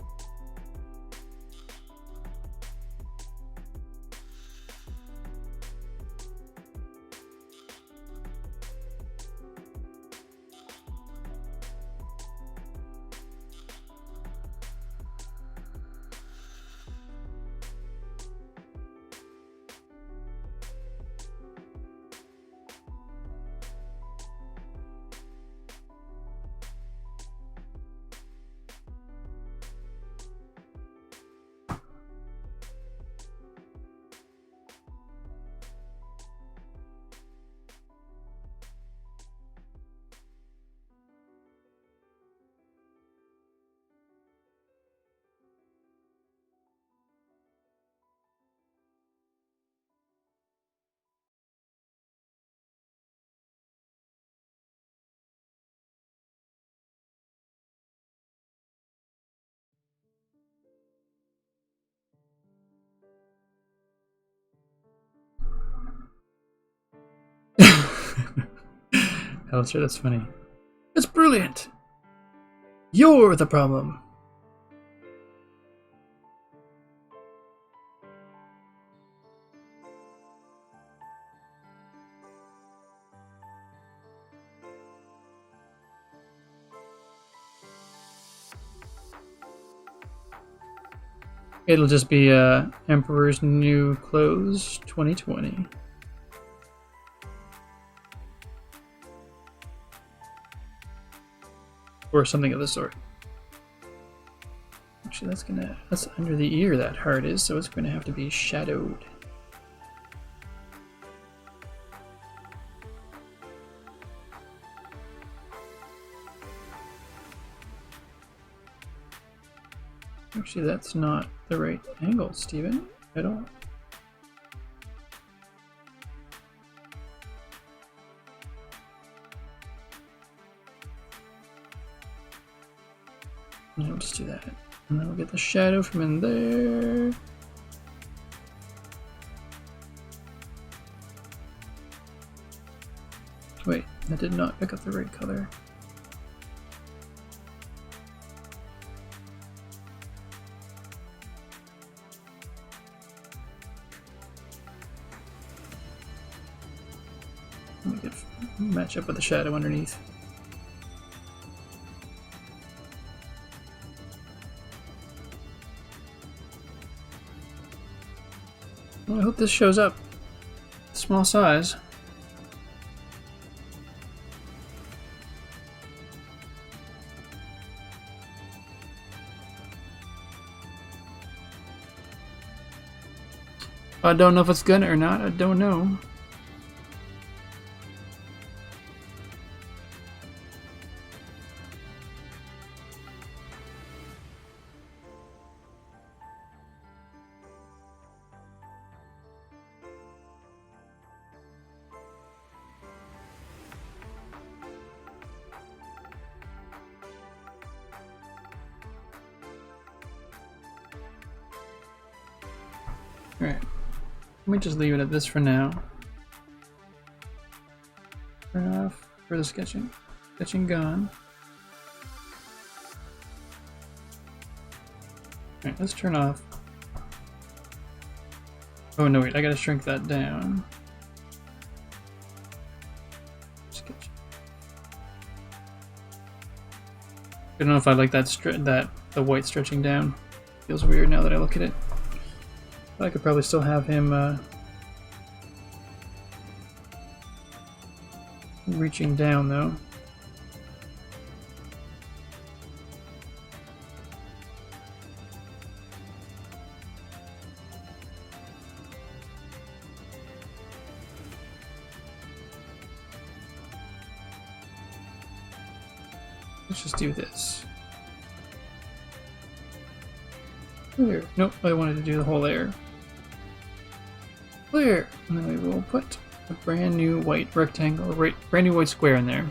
Alistair, that's funny. It's brilliant! You're the problem! It'll just be Emperor's New Clothes 2020. Or something of the sort. Actually, that's under the ear that heart is, so it's gonna have to be shadowed. Actually, that's not the right angle, Steven, at all. And we'll just do that. And then we'll get the shadow from in there. Wait, that did not pick up the right color. We could match up with the shadow underneath. Well, I hope this shows up. Small size. I don't know if it's gonna or not. I don't know. Alright. Let me just leave it at this for now. Turn off for the sketching. Sketching gone. Alright, let's turn off. Oh no, wait, I gotta shrink that down. Sketch. I don't know if I like that the white stretching down. Feels weird now that I look at it. But I could probably still have him reaching down though. Let's just do this. Clear. Nope, I wanted to do the whole layer. Clear! And then we will put a brand new white rectangle, brand new white square in there.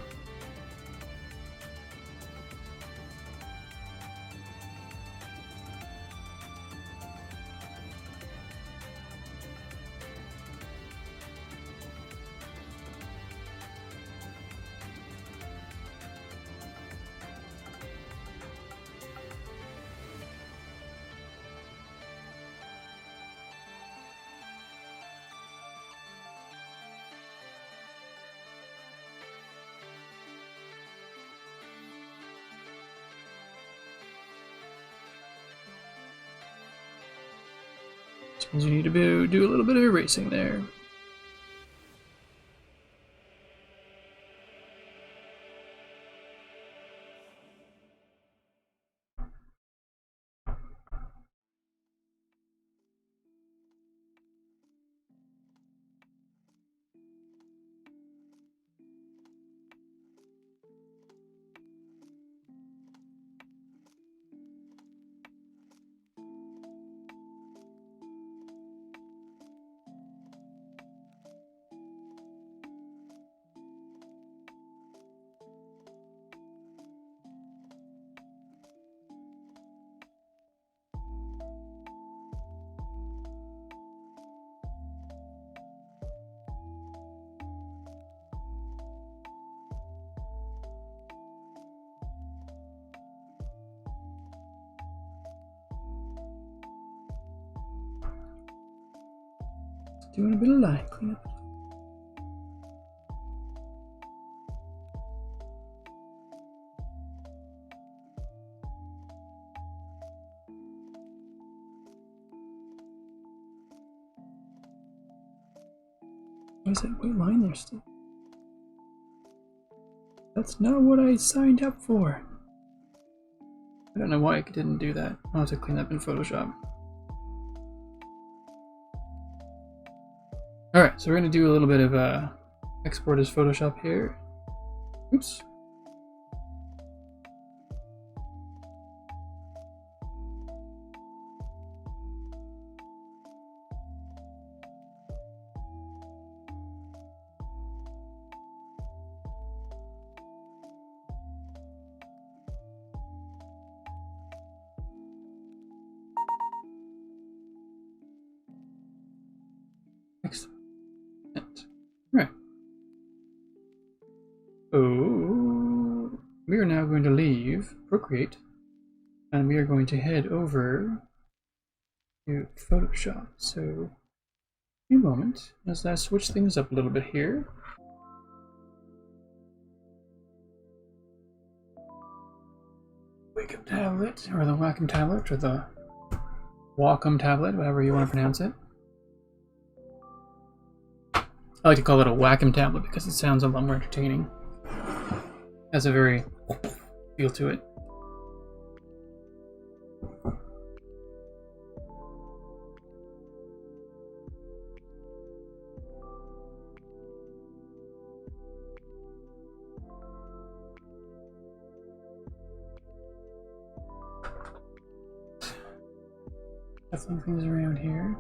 Suppose you need to do a little bit of erasing there. Doing a bit of line cleanup. Where's that white line there still? That's not what I signed up for. I don't know why I didn't do that. I'll have to clean up in Photoshop. Alright, so we're going to do a little bit of export as Photoshop here. Oops. Excellent. Alright. So we are now going to leave Procreate and we are going to head over to Photoshop. So a moment as I switch things up a little bit here. Wacom tablet, or the Wacom tablet, or the Wacom tablet, whatever you want to pronounce it. I like to call it a Wacom tablet because it sounds a lot more entertaining. Has a very feel to it. Shuffling things around here.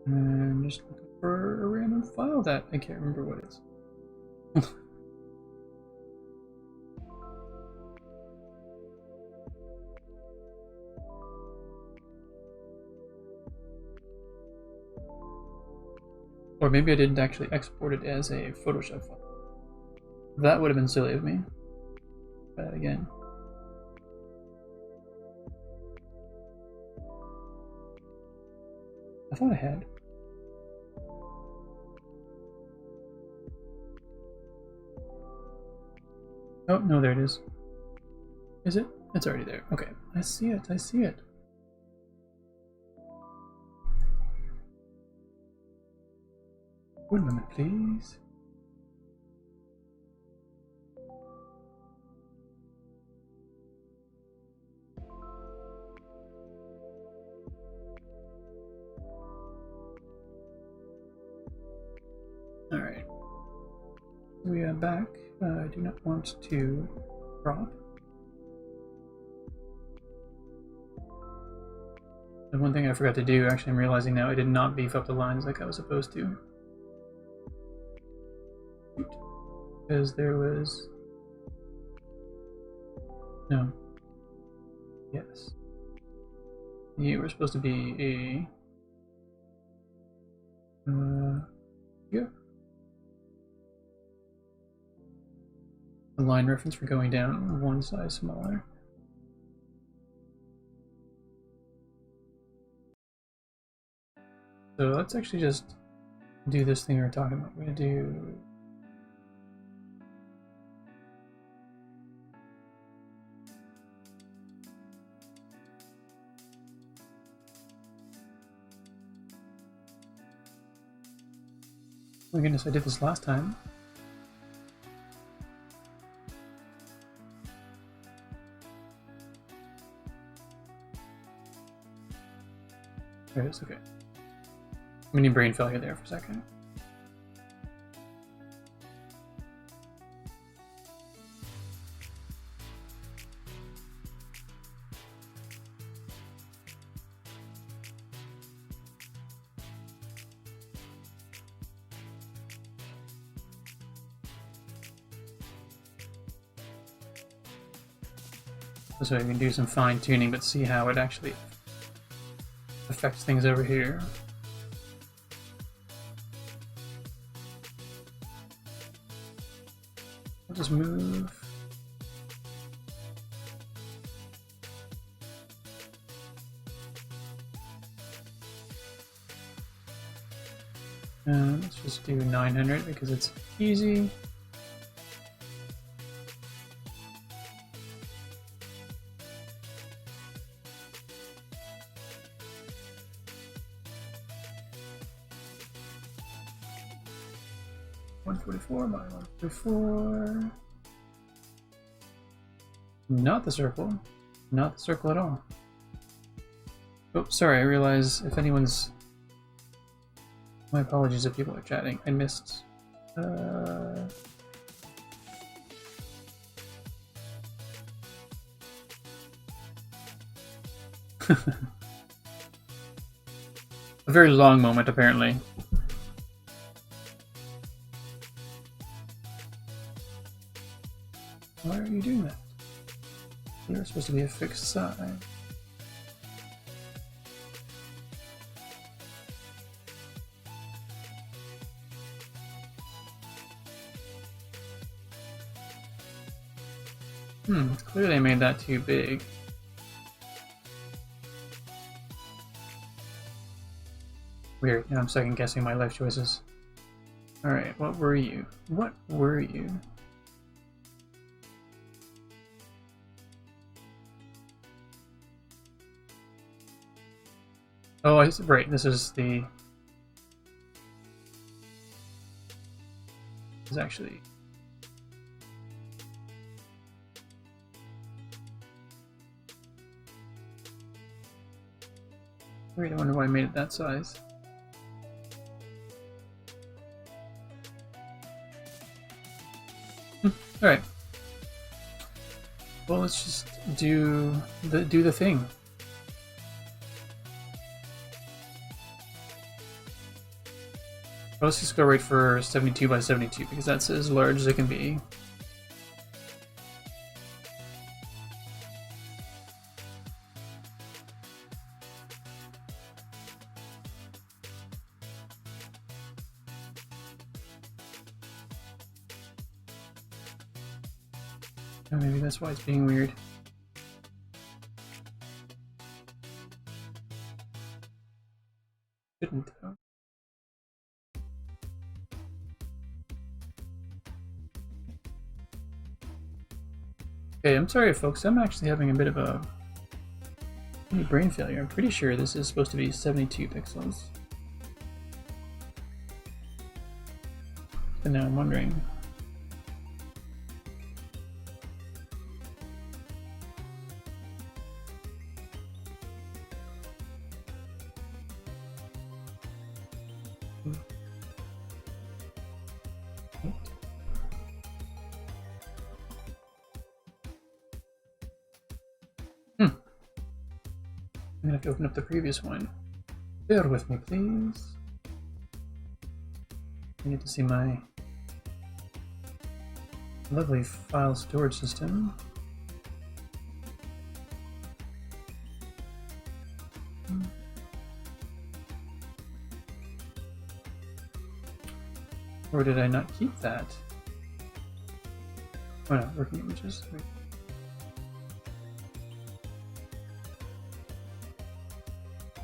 And just looking for a random file that I can't remember what it is. Or maybe I didn't actually export it as a Photoshop file. That would have been silly of me. But again. I thought I had. Oh, no, there it is. Is it? It's already there. Okay, I see it, I see it. One moment, please. Alright. We are back. I do not want to crop. The one thing I forgot to do, actually I'm realizing now, I did not beef up the lines like I was supposed to. Because there was... No. Yes. You were supposed to be a... yeah. The line reference for going down one size smaller. So let's actually just do this thing we were talking about. We're going to do... Oh my goodness, I did this last time. There it is, okay. Mini brain failure there for a second. So you can do some fine tuning, but see how it actually affects things over here. I'll just move. Let's just do 900 because it's easy. $144 by $144. Not the circle. Not the circle at all. Oh, sorry, I realize if anyone's... My apologies if people are chatting. I missed... A very long moment, apparently. Why are you doing that? You're supposed to be a fixed side. Clearly I made that too big. Weird, now I'm second guessing my life choices. Alright, what were you? What were you? Oh, right, this is the... This is actually... Weird, I wonder why I made it that size. Alright. Well, let's just do the thing. Let's just go right for 72 by 72 because that's as large as it can be. Oh, maybe that's why it's being weird. Shouldn't though. Okay, I'm sorry folks, I'm actually having a bit of a brain failure. I'm pretty sure this is supposed to be 72 pixels. And now I'm wondering. I'm gonna have to open up the previous one. Bear with me, please. I need to see my lovely file storage system. Or did I not keep that? Oh no, working images. Wait.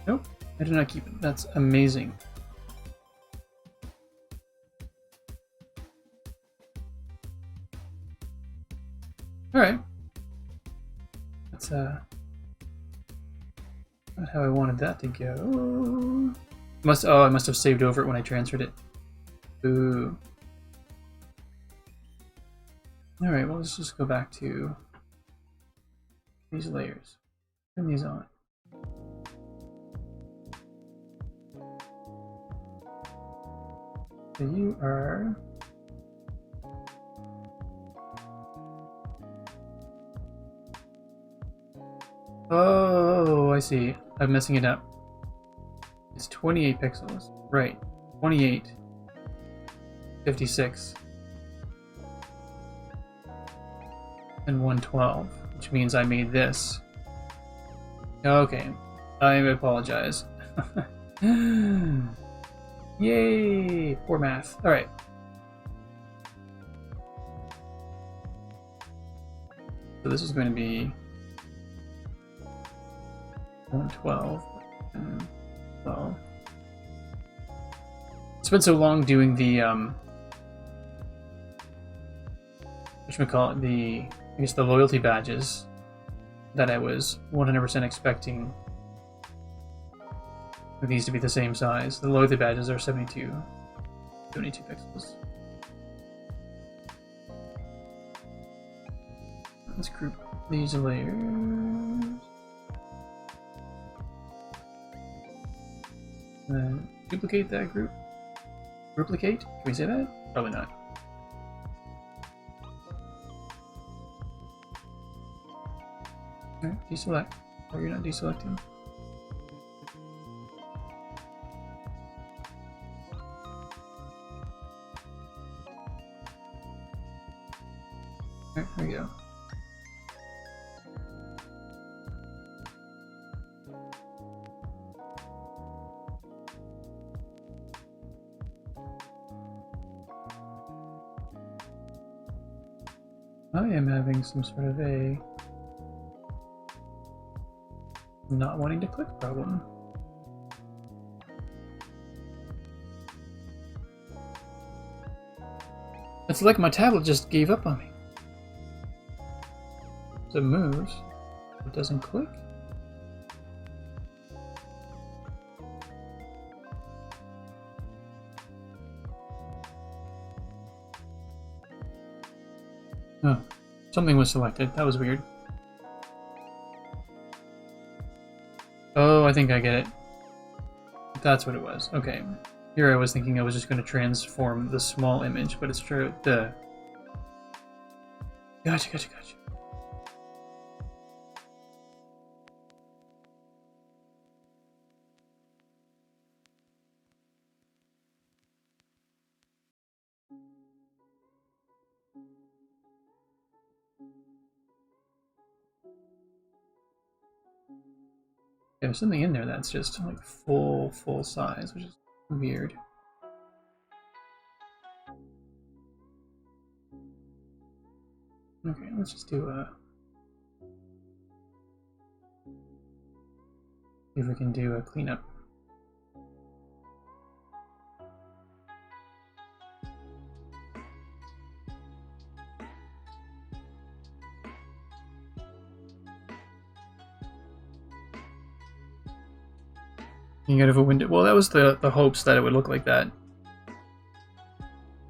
Nope, I did not keep it. That's amazing. Alright. That's not how I wanted that to go. I must have saved over it when I transferred it. Ooh. Alright, well let's just go back to these layers. Turn these on. So you are... Oh, I see. I'm messing it up. It's 28 pixels. Right. 28. 56. And 112. Which means I made this. Okay. I apologize. Yay! Poor math. Alright. So this is going to be 112 and 12. It's spent so long doing the whatchamacallit, I guess the loyalty badges, that I was 100% expecting these to be the same size. The loyalty badges are 72 pixels. Let's group these layers. Then duplicate that group. Duplicate? Can we say that? Probably not. Alright, deselect. Oh, you're not deselecting. Alright, there we go. I am having some sort of a not wanting to click problem. It's like my tablet just gave up on me. So it moves, it doesn't click. Oh, something was selected. That was weird. Oh, I think I get it. That's what it was. Okay. Here I was thinking I was just going to transform the small image, but it's true. Gotcha. There's something in there that's just like full size, which is weird. Okay, let's just do a... see if we can do a cleanup. Out of a window. Well, that was the hopes that it would look like that.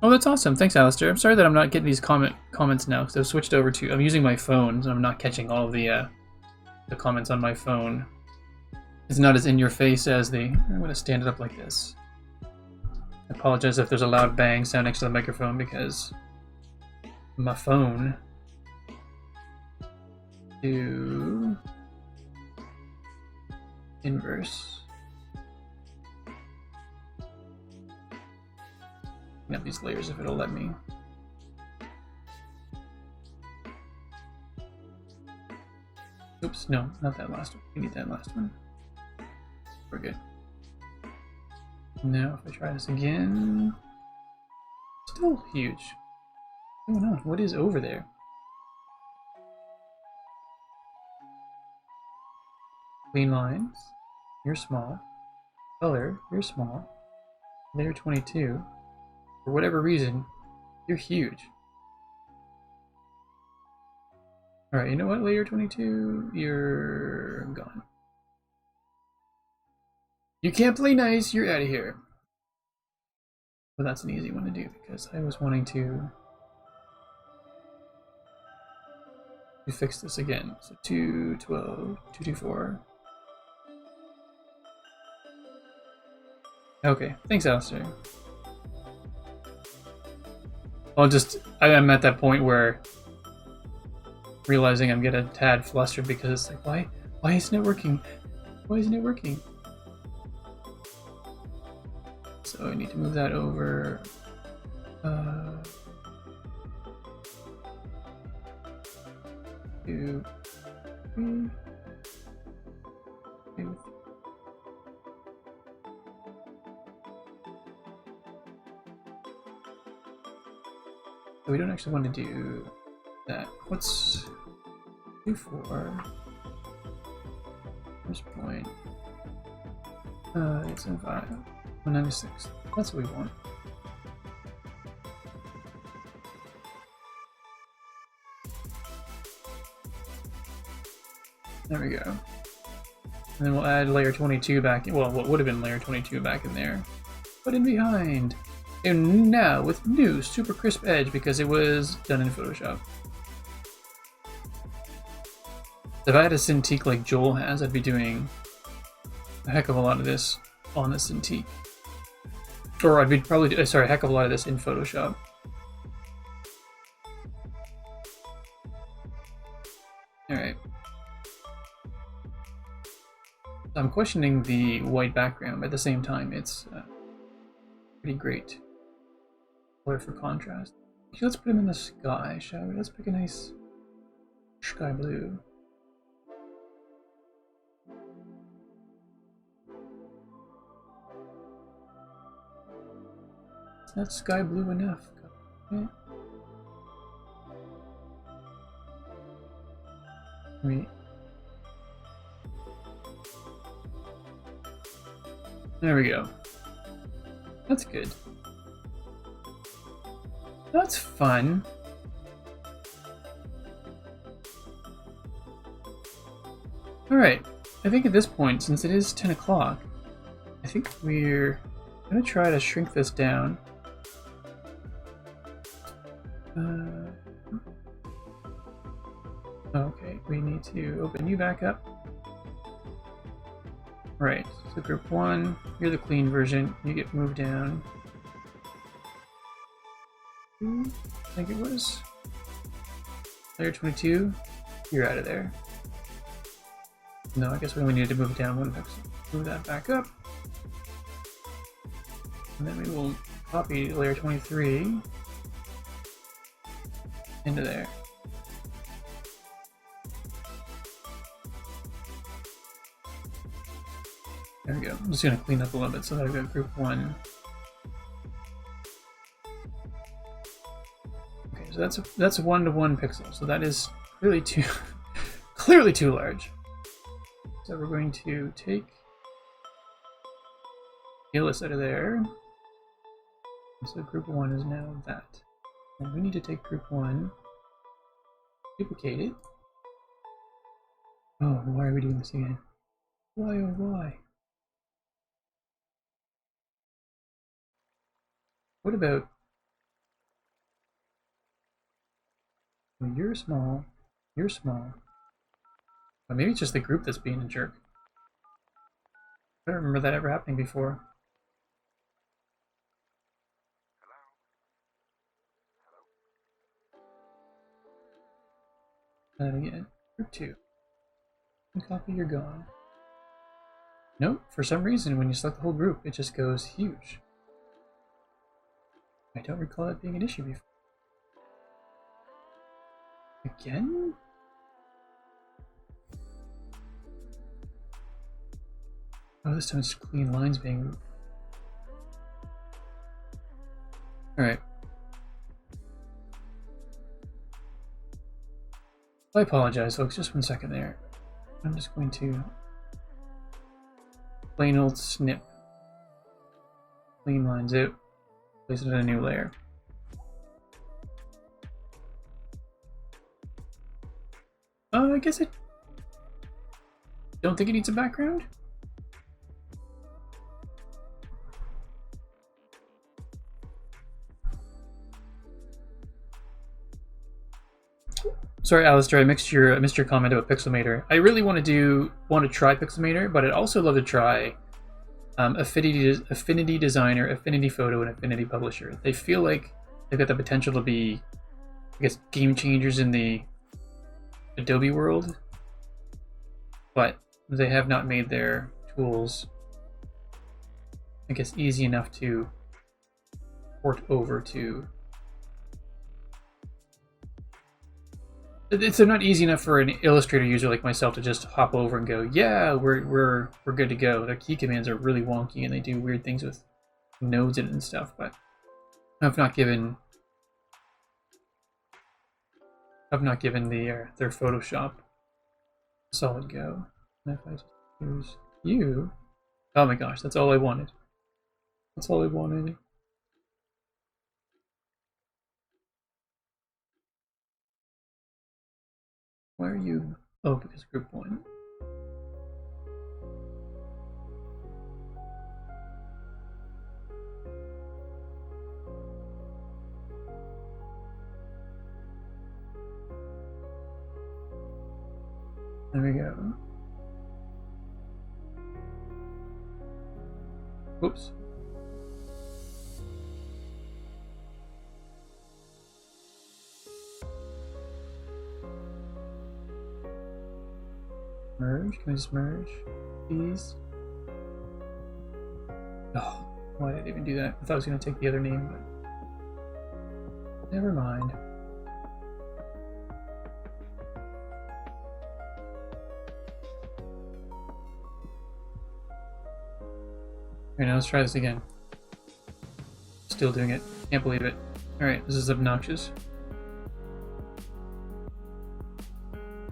Oh, that's awesome. Thanks, Alistair. I'm sorry that I'm not getting these comments now, because I've switched over to... I'm using my phone, so I'm not catching all of the comments on my phone. It's not as in-your-face as the... I'm going to stand it up like this. I apologize if there's a loud bang sound next to the microphone, because my phone... to... inverse... up these layers if it'll let me. Oops, no, not that last one. We need that last one. We're good. Now, if I try this again, still huge. What's going on? What is over there? Clean lines. You're small. Color. You're small. Layer 22. For whatever reason, you're huge. Alright, you know what, layer 22? You're gone. You can't play nice, you're out of here. Well, that's an easy one to do, because I was wanting to fix this again. So 212, 224. Okay, thanks, Alistair. I'm at that point where realizing I'm getting a tad flustered because it's like, why isn't it working? Why isn't it working? So I need to move that over. Two, three, two. We don't actually want to do that. Let's do 4. First point. 875. 196. That's what we want. There we go. And then we'll add layer 22 back in, well, what would have been layer 22 back in there. Put in behind. And now with new super crisp edge because it was done in Photoshop. If I had a Cintiq like Joel has, I'd be doing a heck of a lot of this on the Cintiq. Or I'd be probably, sorry, a heck of a lot of this in Photoshop. Alright. I'm questioning the white background, but at the same time, it's pretty great color for contrast. Actually, let's put him in the sky, shall we? Let's pick a nice sky blue. Is that sky blue enough? Okay. Wait. There we go. That's good. That's fun. Alright, I think at this point, since it is 10 o'clock, I think we're going to try to shrink this down. Okay, we need to open you back up. Right, so group 1, you're the clean version, you get moved down. I think it was. Layer 22, you're out of there. No, I guess we only needed to move it down 1 pixel. Move that back up. And then we will copy layer 23 into there. There we go. I'm just going to clean up a little bit so that I've got group 1. Okay, so that's 1 to 1 pixel. So that is clearly too clearly too large. So we're going to take Gillis out of there. So group 1 is now that. And we need to take group 1, duplicate it. Oh, why are we doing this again? Why oh why? What about... Well, you're small, you're small. Well, maybe it's just the group that's being a jerk. I don't remember that ever happening before. That again. Group 2. And copy, you're gone. Nope, for some reason when you select the whole group, it just goes huge. I don't recall that being an issue before. Again? Oh, this time it's clean lines being... Alright. I apologize, folks. Just 1 second there. I'm just going to plain old snip. Clean lines out. Place it in a new layer. I guess I don't think it needs a background. Sorry, Alistair, I missed your comment about Pixelmator. I really want to try Pixelmator, but I'd also love to try Affinity Designer, Affinity Photo, and Affinity Publisher. They feel like they've got the potential to be, I guess, game changers in the Adobe world, but they have not made their tools, I guess, easy enough to port over to. It's not easy enough for an Illustrator user like myself to just hop over and go, yeah, we're good to go. Their key commands are really wonky and they do weird things with nodes in it and stuff, but I've not given their Photoshop a solid go. And if I just use you, oh my gosh, that's all I wanted. That's all I wanted. Why are you? Oh, because group 1. There we go. Oops. Merge? Can I just merge? Please? Oh, why did I even do that? I thought I was going to take the other name, but never mind. Alright, now let's try this again. Still doing it. Can't believe it. Alright, this is obnoxious.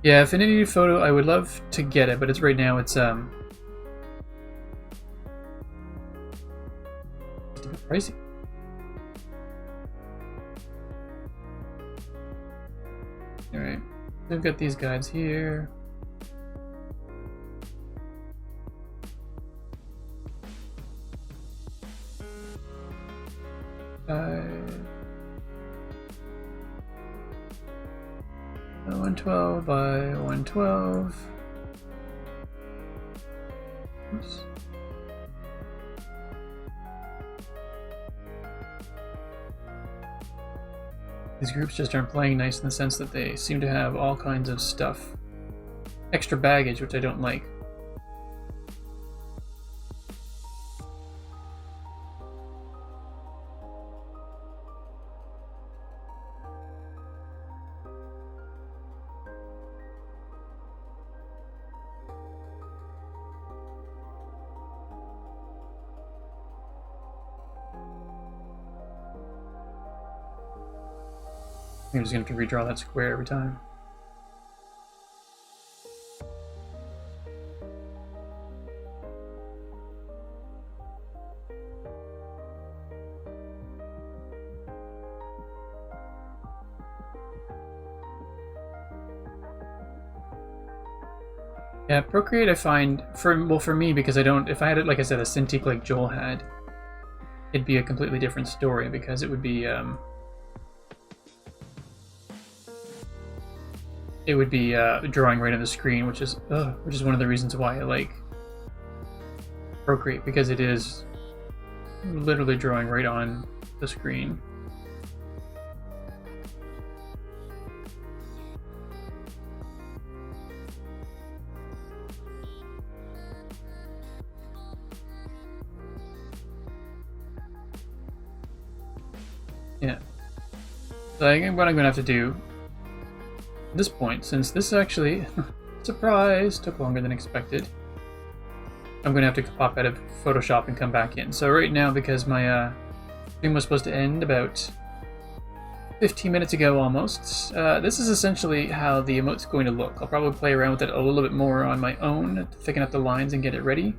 Yeah, Affinity Photo, I would love to get it, but it's right now, it's a bit pricey. Alright, we've got these guides here. Uh, 112 by 112. Oops. These groups just aren't playing nice in the sense that they seem to have all kinds of stuff. Extra baggage, which I don't like. I'm just going to have to redraw that square every time. Yeah, Procreate I find, for me, because I don't, if I had it, like I said, a Cintiq like Joel had, it'd be a completely different story, because it would be, drawing right on the screen, which is one of the reasons why I like Procreate, because it is literally drawing right on the screen. Yeah. So I think what I'm going to have to do at this point, since this actually, surprise, took longer than expected, I'm going to have to pop out of Photoshop and come back in. So right now, because my stream was supposed to end about 15 minutes ago almost, this is essentially how the emote's going to look. I'll probably play around with it a little bit more on my own to thicken up the lines and get it ready.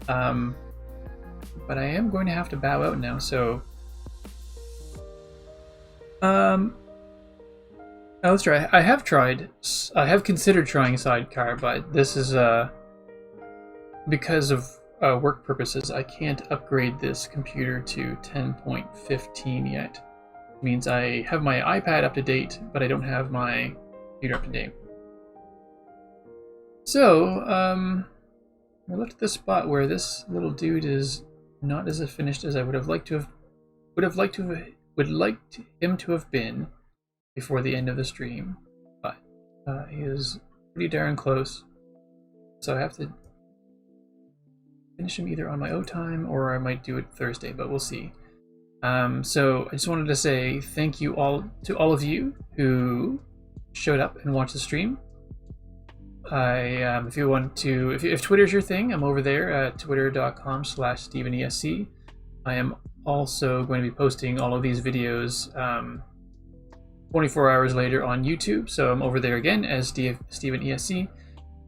But I am going to have to bow out now, so... let's try. I have considered trying Sidecar, but this is, because of work purposes, I can't upgrade this computer to 10.15 yet. It means I have my iPad up to date, but I don't have my computer up to date. So, we're left at this spot where this little dude is not as finished as I would like him to have been before the end of the stream, but he is pretty darn close, so I have to finish him either on my own time or I might do it Thursday, but we'll see. So I just wanted to say thank you to all of you who showed up and watched the stream. If you want to, if Twitter's your thing, I'm over there at twitter.com/StephenESC. I am also going to be posting all of these videos 24 hours later on YouTube, so I'm over there again as StephenESC.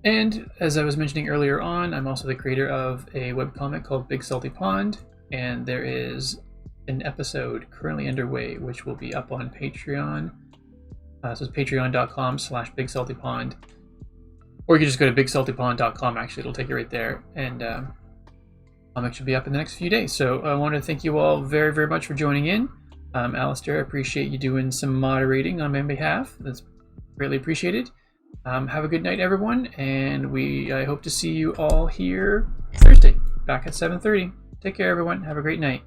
And as I was mentioning earlier on, I'm also the creator of a webcomic called Big Salty Pond. and there is an episode currently underway, which will be up on Patreon. So it's patreon.com/BigSaltyPond. Or you can just go to BigSaltyPond.com, actually, it'll take you right there. And comic should be up in the next few days. So I want to thank you all very, very much for joining in. Alistair, I appreciate you doing some moderating on my behalf. That's greatly appreciated. Have a good night, everyone, and I hope to see you all here Thursday, back at 7:30. Take care, everyone. Have a great night.